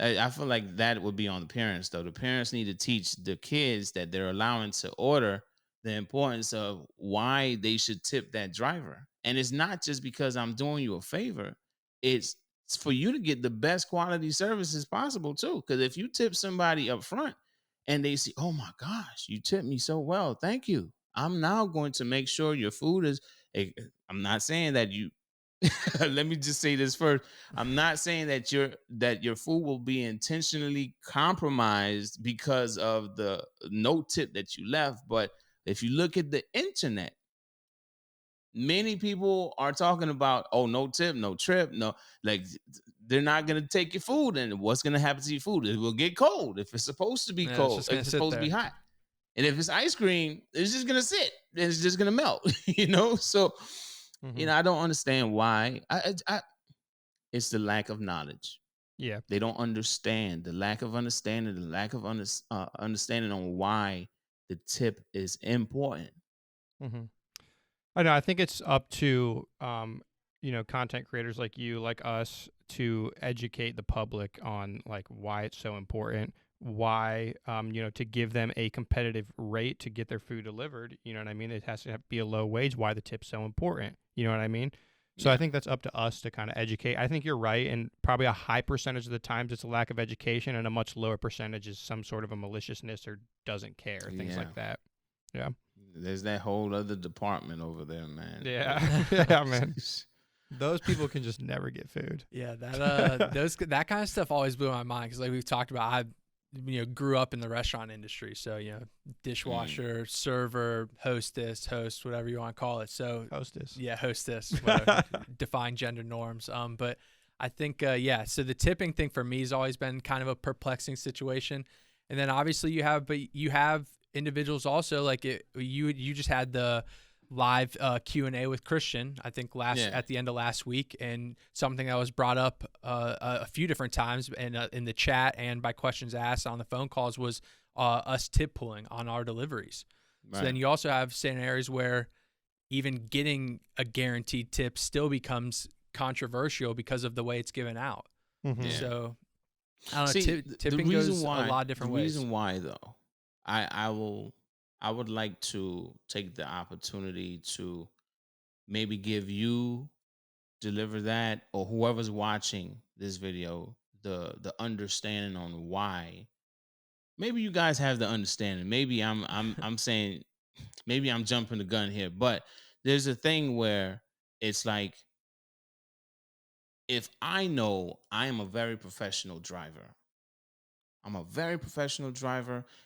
I feel like that would be on the parents, though. The parents need to teach the kids that they're allowing to order the importance of why they should tip that driver. And it's not just because I'm doing you a favor. It's for you to get the best quality services possible, too. Because if you tip somebody up front and they see, oh my gosh, you tipped me so well, thank you. I'm now going to make sure your food is. I'm not saying that you. Let me just say this first. I'm not saying that your food will be intentionally compromised because of the no tip that you left. But if you look at the internet, many people are talking about, oh, no tip, no trip, no, like they're not gonna take your food, and what's gonna happen to your food? It will get cold if it's supposed to be Yeah, it's cold, just if gonna it's sit supposed to be there. hot. And if it's ice cream, it's just gonna sit and it's just gonna melt, So, Mm-hmm. I don't understand why. It's the lack of knowledge. Yeah. They don't understand, the lack of understanding, the lack of understanding on why the tip is important. Mm-hmm. I know. I think it's up to content creators like you, like us, to educate the public on like why it's so important, why to give them a competitive rate to get their food delivered. You know what I mean? It has to be a low wage. Why the tip's so important. You know what I mean? So I Yeah. think that's up to us to kind of educate. I think you're right, and probably a high percentage of the times it's a lack of education, and a much lower percentage is some sort of a maliciousness or doesn't care, things Yeah. like that. Yeah. There's that whole other department over there, man. Yeah. Yeah, man. Those people can just never get food. Yeah, that kind of stuff always blew my mind, because like we've talked about, I grew up in the restaurant industry, so dishwasher, server, hostess, host, whatever you want to call it. So Hostess. yeah, hostess, whatever, define gender norms. But I think so the tipping thing for me has always been kind of a perplexing situation. And then obviously you have individuals also, like you just had the live Q&A with Christian, I think at the end of last week, and something that was brought up a few different times in the chat and by questions asked on the phone calls was us tip pulling on our deliveries. Right. So then you also have scenarios where even getting a guaranteed tip still becomes controversial because of the way it's given out. Mm-hmm. Yeah. So I don't know, See, tipping goes a lot of different ways. The reason why, though, I would like to take the opportunity to maybe give you, deliver that, or whoever's watching this video, the understanding on why. Maybe you guys have the understanding. Maybe I'm saying, maybe I'm jumping the gun here, but there's a thing where it's like, if I know I am a very professional driver,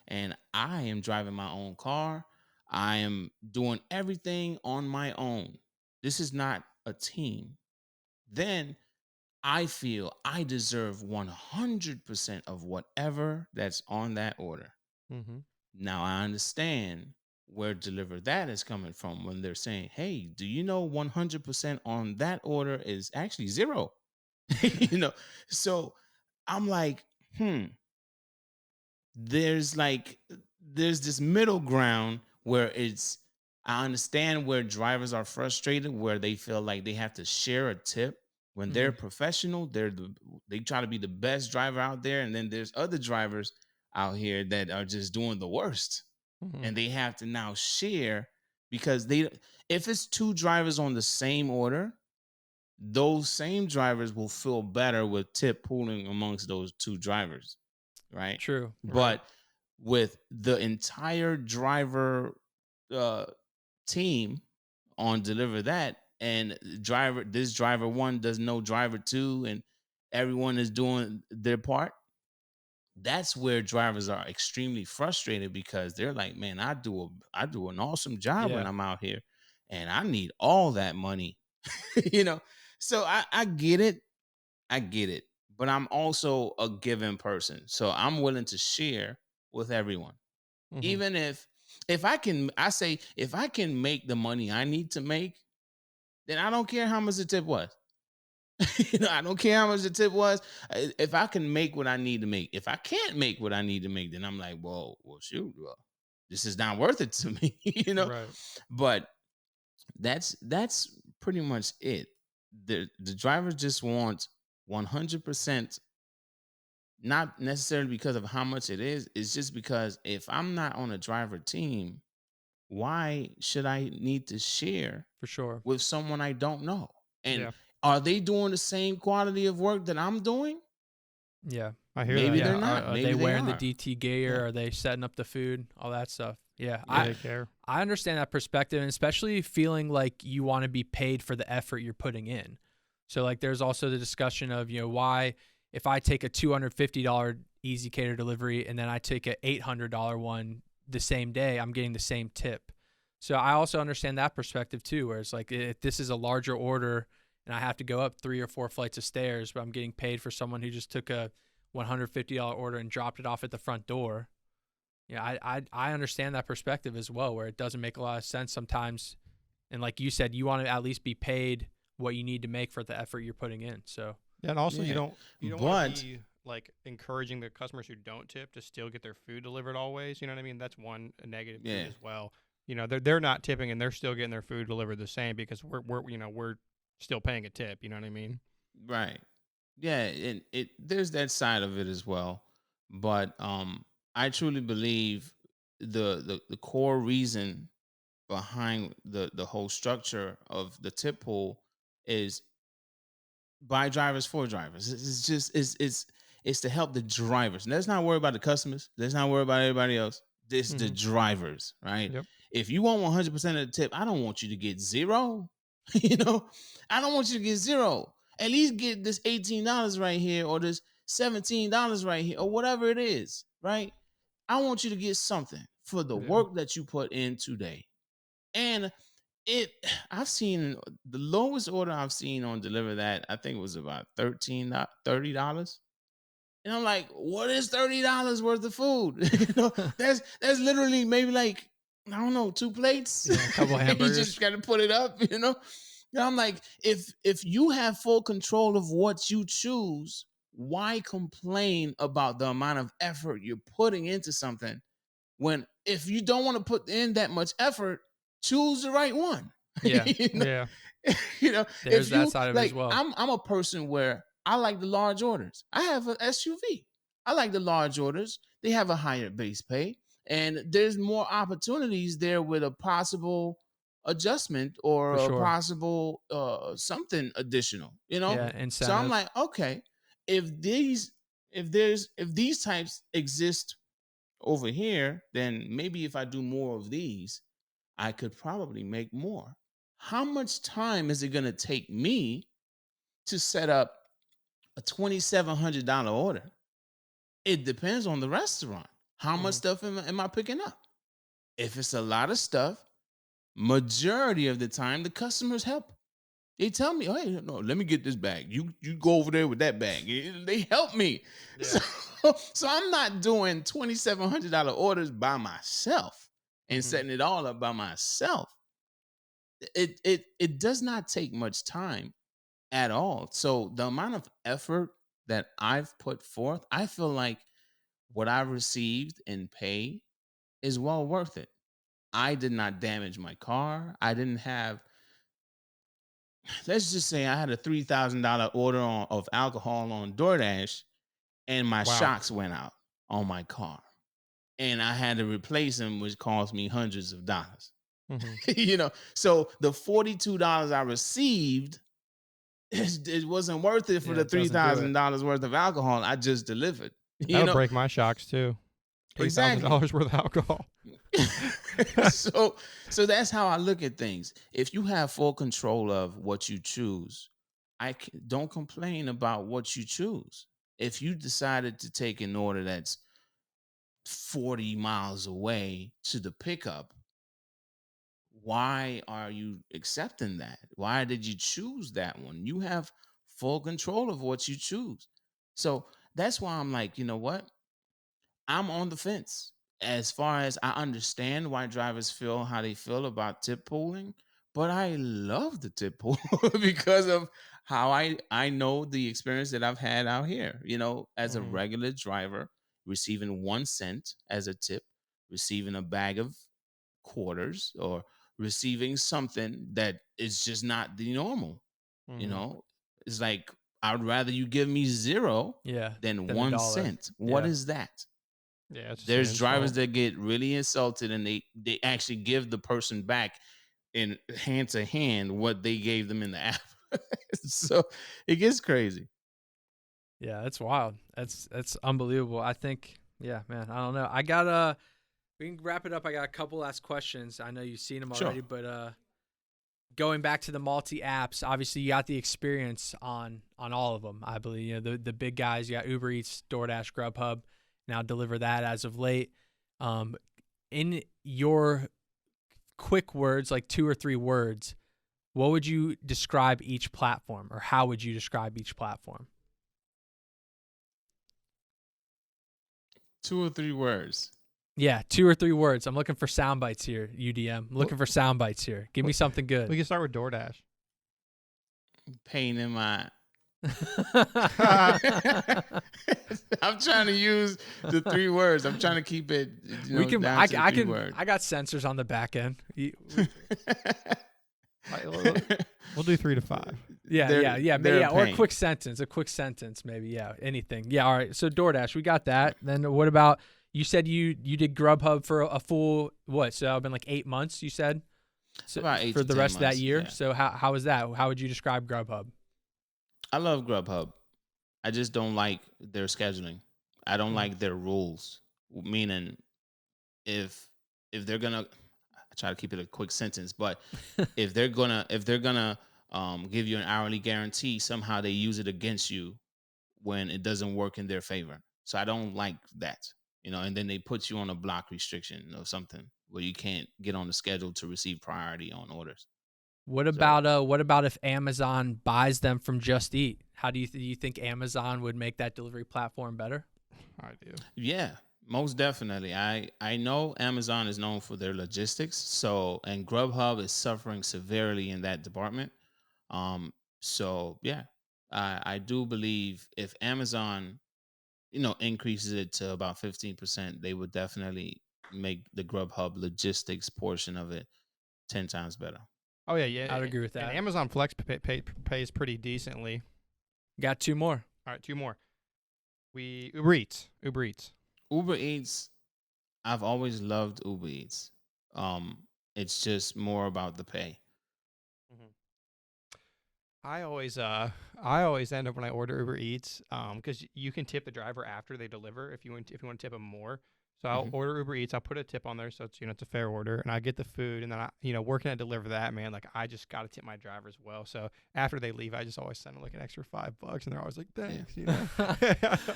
and I am driving my own car, I am doing everything on my own. This is not a team. Then I feel I deserve 100% of whatever that's on that order. Mm-hmm. Now I understand where Deliver That is coming from when they're saying, hey, do you know 100% on that order is actually zero? So I'm like, there's this middle ground where I understand where drivers are frustrated, where they feel like they have to share a tip When they're professional, they try to be the best driver out there, and then there's other drivers out here that are just doing the worst, Mhm. and they have to now share because if it's two drivers on the same order, those same drivers will feel better with tip pooling amongst those two drivers, right? True. Right. But with the entire driver uh, team on Deliver That, and this driver one doesn't know driver two, and everyone is doing their part, that's where drivers are extremely frustrated because they're like, man, I do an awesome job when Yeah. I'm out here, and I need all that money. you know so I get it, but I'm also a giving person, so I'm willing to share with everyone. Mhm. Even if I can, I say, if I can make the money I need to make, then I don't care how much the tip was. I don't care how much the tip was. If I can make what I need to make, if I can't make what I need to make, then I'm like, well, shoot, well, this is not worth it to me. Right. But that's pretty much it. The driver just wants 100%, not necessarily because of how much it is. It's just because if I'm not on a driver team, why should I need to share For sure. with someone I don't know? And Yeah. are they doing the same quality of work that I'm doing? Yeah. I hear Maybe that. they're Yeah. not. Are they Maybe they wearing the are. DT Yeah. gear? Are they setting up the food? All that stuff. Yeah. Do I they care? I understand that perspective, and especially feeling like you want to be paid for the effort you're putting in. So like there's also the discussion of, why if I take a $250 easy cater delivery and then I take a $800 one the same day, I'm getting the same tip. So I also understand that perspective too, where it's like if this is a larger order and I have to go up 3 or 4 flights of stairs, but I'm getting paid for someone who just took a $150 order and dropped it off at the front door. Yeah, I understand that perspective as well, where it doesn't make a lot of sense sometimes. And like you said, you want to at least be paid what you need to make for the effort you're putting in. So Yeah, and also Yeah. you don't want But to be like encouraging the customers who don't tip to still get their food delivered always. You know what I mean? That's one negative to it yeah, as well. They're not tipping and they're still getting their food delivered the same because we're still paying a tip. You know what I mean? right. Yeah, and there's that side of it as well. But I truly believe the core reason behind the whole structure of the tip pool is by drivers for drivers. It's just it's to help the drivers. Let's not worry about the customers. Let's not worry about everybody else. This the Mm-hmm. drivers, right? Yep. If you want 100% of the tip, I don't want you to get zero. I don't want you to get zero. At least get this $18 right here, or this $17 right here, or whatever it is, right? I want you to get something for the Yeah. work that you put in today. And it I've seen the lowest order I've seen on Deliver That, I think it was about $30. And I'm like, what is $30 worth of food? That's literally maybe like, I don't know, 2 plates. yeah, a couple You hamburgers. just gotta put it up. And I'm like, if you have full control of what you choose, why complain about the amount of effort you're putting into something, when if you don't want to put in that much effort, choose the right one. Yeah, you know, Yeah. there's if that you side of it as like, well. I'm a person where I like the large orders. I have an SUV. I like the large orders. They have a higher base pay, and there's more opportunities there with a possible adjustment or For a sure. possible something additional. Yeah, So I'm incentive. like, okay, if these types exist over here, then maybe if I do more of these, I could probably make more. How much time is it going to take me to set up a $2,700 order? It depends on the restaurant. How much Mm-hmm. stuff am I picking up? If it's a lot of stuff, majority of the time the customers help. They tell me, "Oh, hey, no, let me get this bag. You go over there with that bag." They help me. Yeah. So I'm not doing $2,700 orders by myself and Mm-hmm. setting it all up by myself. It does not take much time at all. So the amount of effort that I've put forth, I feel like what I received in pay is well worth it. I did not damage my car. I didn't have let's just say I had a $3,000 order of alcohol on DoorDash, and my Wow. shocks went out on my car, and I had to replace them, which cost me hundreds of dollars. Hmm. So the $42 I received, it wasn't worth it for Yeah, the it three doesn't do it. thousand dollars worth of alcohol I just delivered. That You would know break my shocks too. exactly. $3,000 worth of alcohol. so that's how I look at things. If you have full control of what you choose, don't complain about what you choose. If you decided to take an order that's 40 miles away to the pickup, why are you accepting that? Why did you choose that one? You have full control of what you choose. So that's why I'm like, you know what? I'm on the fence. As far as I understand why drivers feel how they feel about tip pooling, but I love the tip pool because of how I know the experience that I've had out here. As a Hmm. regular driver, receiving 1 cent as a tip, receiving a bag of quarters, or receiving something that is just not the normal. You Hmm. know, it's like I'd rather you give me zero Yeah, than than a one dollar. cent. What Yeah. is that? Yeah, it's just an There's drivers insult. that get really insulted, and they actually give the person back in hand to hand what they gave them in the app. So it gets crazy. Yeah, that's wild. That's unbelievable. I think, yeah, man. I don't know. We can wrap it up. I got a couple last questions. I know you've seen them Sure. already, but going back to the multi apps, obviously you got the experience on all of them. I believe the big guys. You got Uber Eats, DoorDash, Grubhub. Now Deliver That as of late. In your quick words, like 2 or 3 words, what would you describe each platform, or how would you describe each platform? 2 or 3 words. Yeah, 2 or 3 words. I'm looking for sound bites here, UDM. I'm Well, looking for sound bites here. Give me something good. we can start with DoorDash. Pain in my. I'm trying to use the 3 words. I'm trying to keep it, We can. down I, to the I 3 can. words. I got sensors on the back end. We'll do 3 to 5. Yeah, They're- yeah. they're a Or a pain. quick sentence, maybe. Yeah, anything. Yeah. All right. So DoorDash, we got that. Then what about? You said you did Grubhub for a full what? So it's been like 8 months. You said. So About 8 for to the 10 rest of that months, year. yeah. So how was that? How would you describe Grubhub? I love Grubhub. I just don't like their scheduling. I don't Mhm. like their rules. Meaning, if they're gonna, I try to keep it a quick sentence, but if they're gonna give you an hourly guarantee, somehow they use it against you when it doesn't work in their favor. So I don't like that. And then they put you on a block restriction or something where you can't get on the schedule to receive priority on orders. What So about if Amazon buys them from Just Eat? How do you think Amazon would make that delivery platform better? I do. yeah, most definitely. I know Amazon is known for their logistics, and Grubhub is suffering severely in that department. Um, so yeah, I do believe if Amazon, increases it to about 15%, they would definitely make the Grubhub logistics portion of it 10 times better. Oh yeah, yeah. I'd agree with And that. Amazon Flex pays pretty decently. Got 2 more. All right, 2 more. Uber Eats. Uber Eats, I've always loved Uber Eats. It's just more about the pay. Mhm. I always end up when I order Uber Eats, because you can tip the driver after they deliver if you want to tip them more. So I'll Mhm. order Uber Eats. I'll put a tip on there, so it's a fair order, and I get the food, and then working at Deliver That, man, like I just got to tip my driver as well. So after they leave, I just always send them like an extra $5, and they're always like, thanks, Yeah.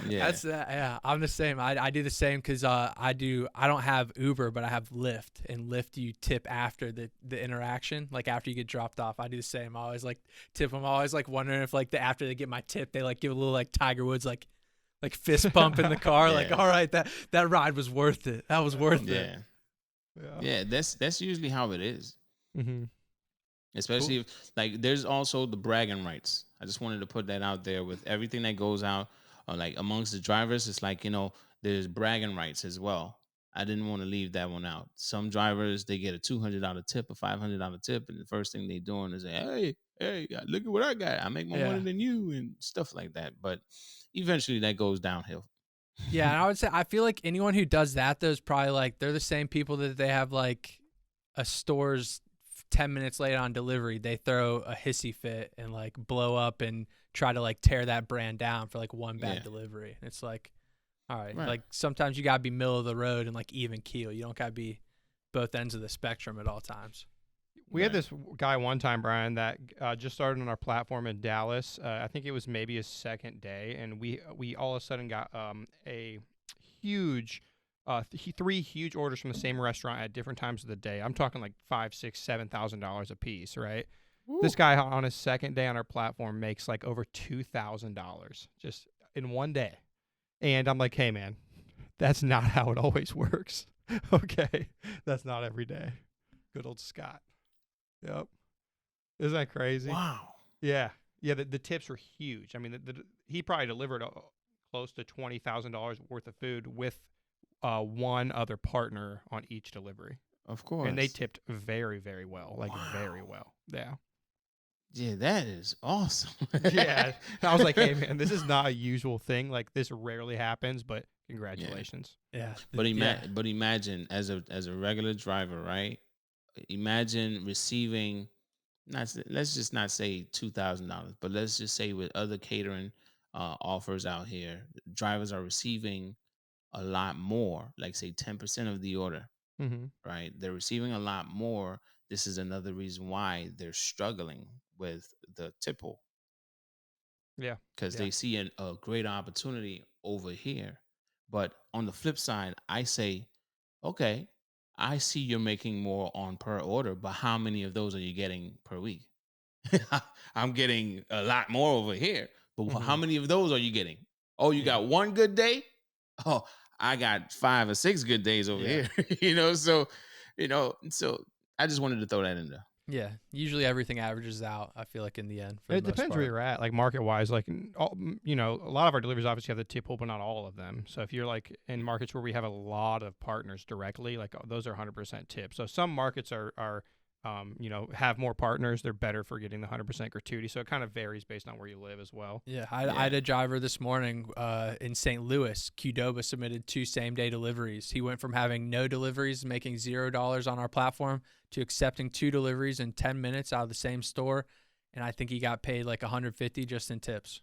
That's yeah. I'm the same. I do the same because I don't have Uber, but I have Lyft, and Lyft you tip after the interaction, like after you get dropped off. I do the same. I always like tip them. I always like wondering if like after they get my tip, they like give a little like Tiger Woods like fist bump in the car, like Yeah. all right, that ride was worth it. That was worth it. Yeah. Yeah, that's usually how it is. Mm-hmm. Especially if, like, there's also the bragging rights. I just wanted to put that out there with everything that goes out, like amongst the drivers. It's like, there's bragging rights as well. I didn't want to leave that one out. Some drivers, they get a $200 tip, a $500 tip, and the first thing they doing is say, "Hey, hey, look at what I got. I make more money than you and stuff like that. But eventually that goes downhill. Yeah, and I would say I feel like anyone who does that though is probably like they're the same people that they have like a store's 10 minutes late on delivery, they throw a hissy fit and like blow up and try to like tear that brand down for like one bad delivery. It's like, all right, like sometimes you gotta be middle of the road and like even keel. You don't gotta be both ends of the spectrum at all times. We had this guy one time, Brian, that just started on our platform in Dallas. I think it was maybe his second day, and we all of a sudden got a huge, three huge orders from the same restaurant at different times of the day. I'm talking like $5,000, $6,000, $7,000 a piece, right? Woo. This guy on his second day on our platform makes like over $2,000 just in one day, and I'm like, hey man, that's not how it always works. Okay, that's not every day. Good old Scott. Yep. Isn't that crazy? Wow. Yeah. Yeah. The tips were huge. I mean, he probably delivered close to $20,000 worth of food with one other partner on each delivery. Of course. And they tipped very, very well. Like very well. Yeah. Yeah, that is awesome. Yeah. I was like, hey man, this is not a usual thing. Like this rarely happens, but congratulations. Yeah. But imagine as a regular driver, right? Imagine receiving, let's just not say $2,000, but let's just say with other catering offers out here, drivers are receiving a lot more, like say 10% of the order, right? They're receiving a lot more. This is another reason why they're struggling with the tipple. Yeah. Because they see a great opportunity over here. But on the flip side, I say, okay, I see you're making more on per order, but how many of those are you getting per week? I'm getting a lot more over here, but how many of those are you getting? Oh, you got one good day? Oh, I got 5 or 6 good days over here. So I just wanted to throw that in there. Yeah, usually everything averages out, I feel like, in the end. It depends where you're at, like market-wise. Like, a lot of our deliveries obviously have the tip pool, but not all of them. So if you're like in markets where we have a lot of partners directly, like those are 100% tip. So some markets are have more partners. They're better for getting the 100% gratuity. So it kind of varies based on where you live as well. Yeah, I had a driver this morning in St. Louis. Qdoba submitted 2 same-day deliveries. He went from having no deliveries, making $0 on our platform, to accepting 2 deliveries in 10 minutes out of the same store, and I think he got paid like $150 just in tips.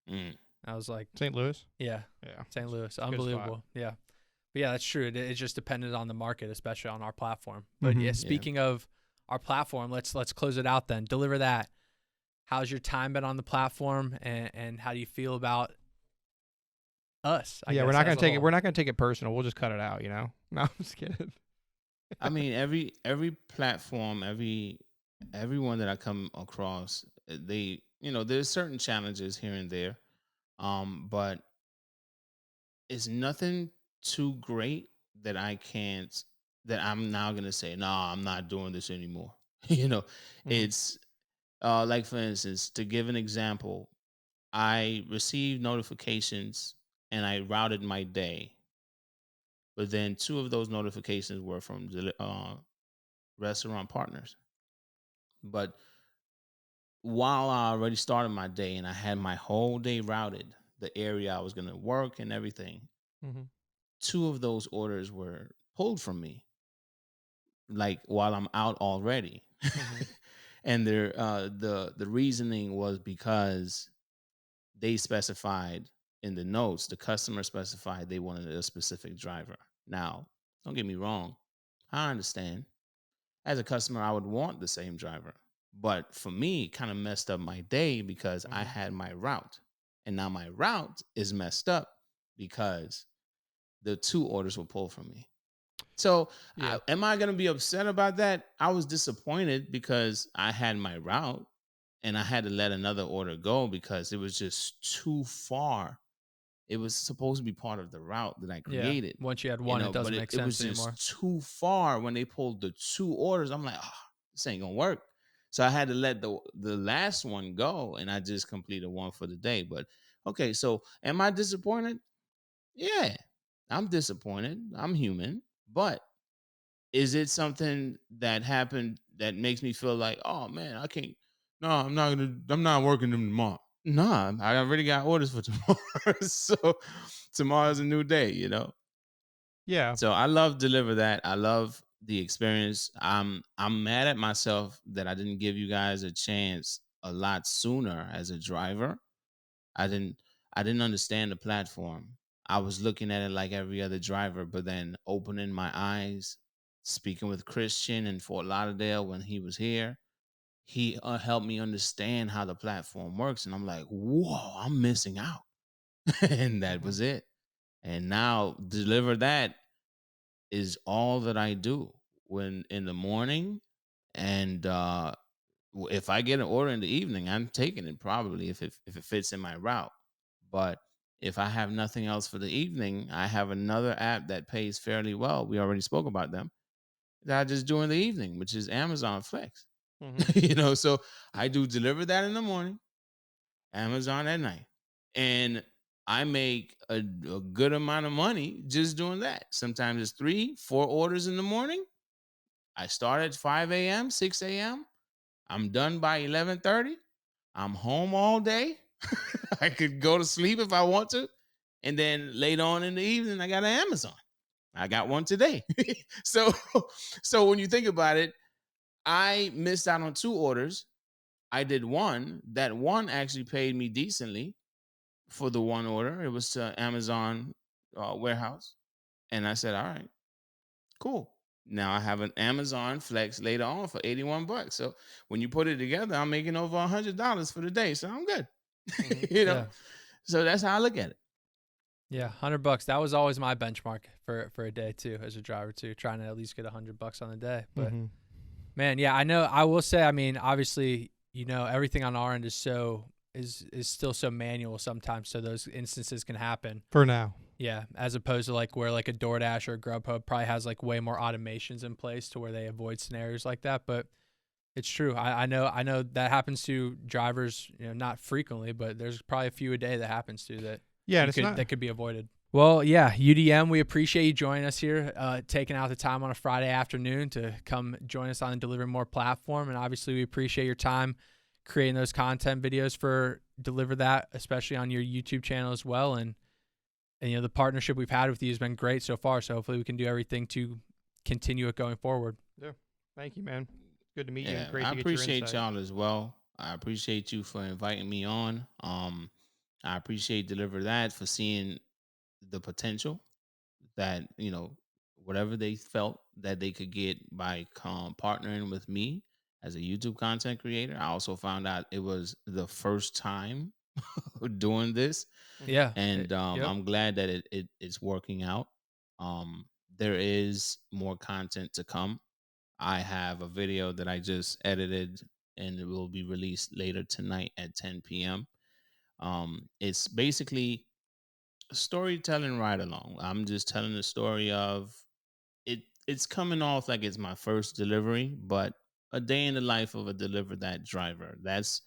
I was like, St. Louis? Yeah. St. Louis. Unbelievable. Yeah. But yeah, that's true. It just depended on the market, especially on our platform. But speaking of our platform, let's close it out then. Deliver that. How's your time been on the platform, and how do you feel about us? We're not gonna take it. We're not gonna take it personal. We'll just cut it out. No, I'm just kidding. I mean, every platform, everyone that I come across, they, there's certain challenges here and there, but it's nothing too great that I'm now gonna say, no, I'm not doing this anymore. It's like, for instance, to give an example, I received notifications and I routed my day. But then 2 of those notifications were from restaurant partners. But while I already started my day and I had my whole day routed, the area I was going to work and everything, 2 of those orders were pulled from me, like while I'm out already. And the reasoning was because they specified in the notes, the customer specified they wanted a specific driver. Now, don't get me wrong. I understand. As a customer, I would want the same driver. But for me, it kind of messed up my day because I had my route. And now my route is messed up because the 2 orders were pulled from me. So am I going to be upset about that? I was disappointed because I had my route and I had to let another order go because it was just too far. It was supposed to be part of the route that I created. Yeah. Once you had one, it doesn't make sense anymore. It was just too far when they pulled the 2 orders. I'm like, this ain't going to work. So I had to let the last one go, and I just completed one for the day. But, okay, so am I disappointed? Yeah, I'm disappointed. I'm human. But is it something that happened that makes me feel like, oh, man, I can't No, I'm not working them tomorrow. Nah, I already got orders for tomorrow. So tomorrow's a new day, you know. Yeah. So I love Deliver That. I love the experience. I'm mad at myself that I didn't give you guys a chance a lot sooner as a driver. I didn't I didn't understand the platform. I was looking at it like every other driver, but then opening my eyes, speaking with Christian in Fort Lauderdale when he was here, he helped me understand how the platform works, and I'm like, whoa, I'm missing out. And that Mhm. was it. And now Deliver That is all that I do when in the morning, and if I get an order in the evening, I'm taking it probably if it fits in my route. But if I have nothing else for the evening, I have another app that pays fairly well. We already spoke about them that I just do in the evening, which is Amazon Flex. Mhm. You know, so I do Deliver That in the morning, Amazon at night, and I make a good amount of money just doing that. Sometimes it's 3, 4 orders in the morning. I start at 5 a.m., 6 a.m. I'm done by 11:30. I'm home all day. I could go to sleep if I want to. And then later on in the evening, I got an Amazon. I got one today. so so when you think about it, I missed out on 2 orders. I did one. That one actually paid me decently for the one order. It was to Amazon warehouse. And I said, all right, cool. Now I have an Amazon Flex later on for $81. So when you put it together, I'm making over $100 for the day. So I'm good. Mhm. You know, Yeah. so that's how I look at it. Yeah, $100. That was always my benchmark for a day too, as a driver too, trying to at least get $100 on a day. But Mhm. man, yeah, I know. I will say, I mean, obviously, everything on our end is still so manual sometimes. So those instances can happen. For now. Yeah, as opposed to like where like a DoorDash or a Grubhub probably has like way more automations in place to where they avoid scenarios like that. But it's true. I know that happens to drivers, not frequently, but there's probably a few a day that happens to that Yeah, and it's not. that could be avoided. Well, yeah, UDM, we appreciate you joining us here, taking out the time on a Friday afternoon to come join us on the DeliveringMore platform. And obviously, we appreciate your time creating those content videos for Deliver That, especially on your YouTube channel as well. And the partnership we've had with you has been great so far. So hopefully we can do everything to continue it going forward. Yeah. Thank you, man. Good to meet you and Yeah, great I to get your appreciate insight. y'all as well. I appreciate you for inviting me on. I appreciate Deliver That for seeing the potential that, whatever they felt that they could get by partnering with me as a YouTube content creator. I also found out it was the first time doing this, Mhm. Yeah. and Yep. I'm glad that it's working out. There is more content to come. I have a video that I just edited and it will be released later tonight at 10 p.m. It's basically a storytelling ride along. I'm just telling the story of it. It's coming off like it's my first delivery, but a day in the life of a Deliver That driver. That's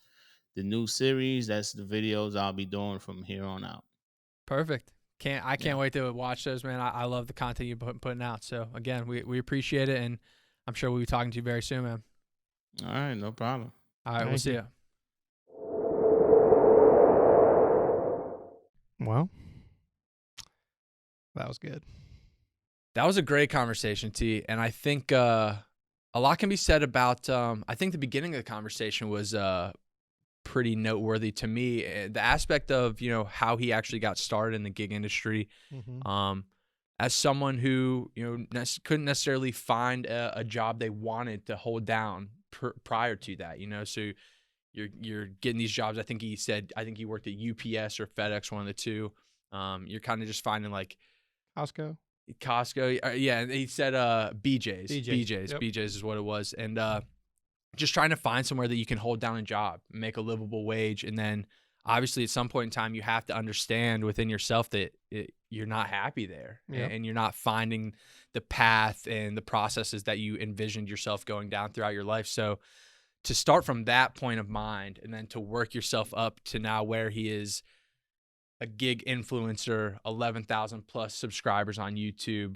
the new series. That's the videos I'll be doing from here on out. Perfect. I Yeah. can't wait to watch those, man. I love the content you're putting out. So again, we appreciate it, and I'm sure we'll be talking to you very soon, man. All right, no problem. All right, we'll Thank see you. you. Well, that was good. That was a great conversation, T. And I think a lot can be said about. I think the beginning of the conversation was pretty noteworthy to me. The aspect of how he actually got started in the gig industry. Mm-hmm. As someone who couldn't necessarily find a job they wanted to hold down prior to that, so you're getting these jobs. I think he worked at UPS or FedEx, one of the two. You're kind of just finding like Costco, yeah. And he said BJ's is what it was, and just trying to find somewhere that you can hold down a job, make a livable wage, and then obviously at some point in time you have to understand within yourself that you're not happy there, Yep. and you're not finding the path and the processes that you envisioned yourself going down throughout your life. So to start from that point of mind and then to work yourself up to now where he is a gig influencer, 11,000 plus subscribers on YouTube,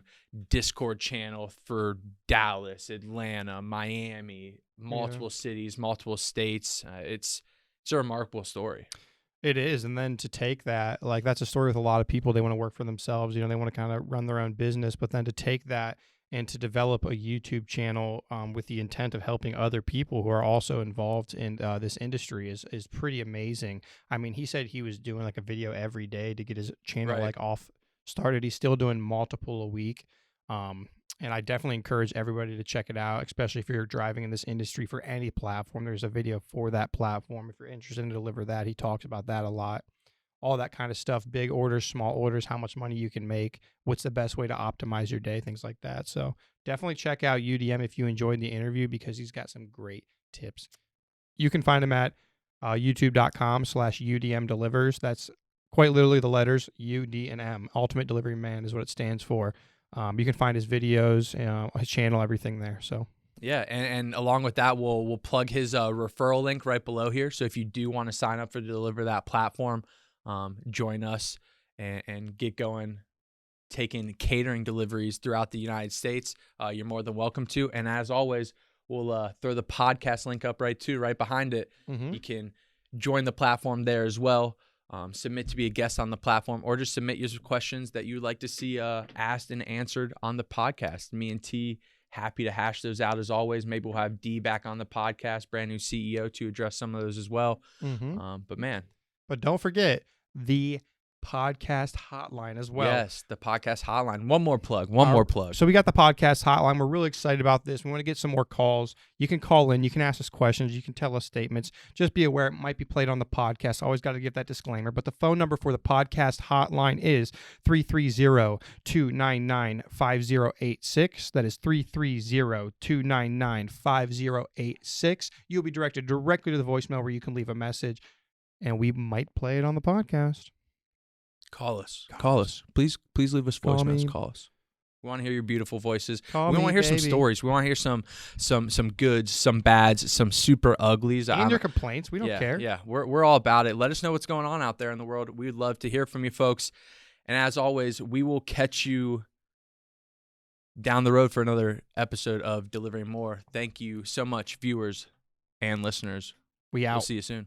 Discord channel for Dallas, Atlanta, Miami, multiple cities, multiple states. It's a remarkable story. It is. And then to take that, like, that's a story with a lot of people. They want to work for themselves. They want to kind of run their own business, but then to take that and to develop a YouTube channel with the intent of helping other people who are also involved in this industry is pretty amazing. I mean, he said he was doing like a video every day to get his channel like off started. He's still doing multiple a week. And I definitely encourage everybody to check it out, especially if you're driving in this industry for any platform. There's a video for that platform. If you're interested in deliver that, he talks about that a lot. All that kind of stuff, big orders, small orders, how much money you can make, what's the best way to optimize your day, things like that. So definitely check out UDM if you enjoyed the interview, because he's got some great tips. You can find him at youtube.com/UDM delivers. That's quite literally the letters UD and M. Ultimate Delivery Man is what it stands for. You can find his videos, his channel, everything there. So yeah, and along with that, we'll plug his referral link right below here. So if you do want to sign up for Deliver That platform, join us and get going, taking catering deliveries throughout the United States, you're more than welcome to. And as always, we'll throw the podcast link up right behind it. You can join the platform there as well. Submit to be a guest on the platform, or just submit your questions that you'd like to see asked and answered on the podcast. Me and T, happy to hash those out as always. Maybe we'll have D back on the podcast, brand new CEO, to address some of those as well. But don't forget the podcast hotline as well. Yes, the podcast hotline. One more plug. So we got the podcast hotline. We're really excited about this. We want to get some more calls. You can call in. You can ask us questions. You can tell us statements. Just be aware it might be played on the podcast. Always got to give that disclaimer. But the phone number for the podcast hotline is 330-299-5086. That is 330-299-5086. You'll be directed directly to the voicemail where you can leave a message, and we might play it on the podcast. Call us. Please leave us voicemails. Call us. We want to hear your beautiful voices. We want to hear some stories. We want to hear some goods, some bads, some super uglies. And your complaints. We don't care. Yeah, we're all about it. Let us know what's going on out there in the world. We'd love to hear from you folks. And as always, we will catch you down the road for another episode of Delivering More. Thank you so much, viewers and listeners. We out. We'll see you soon.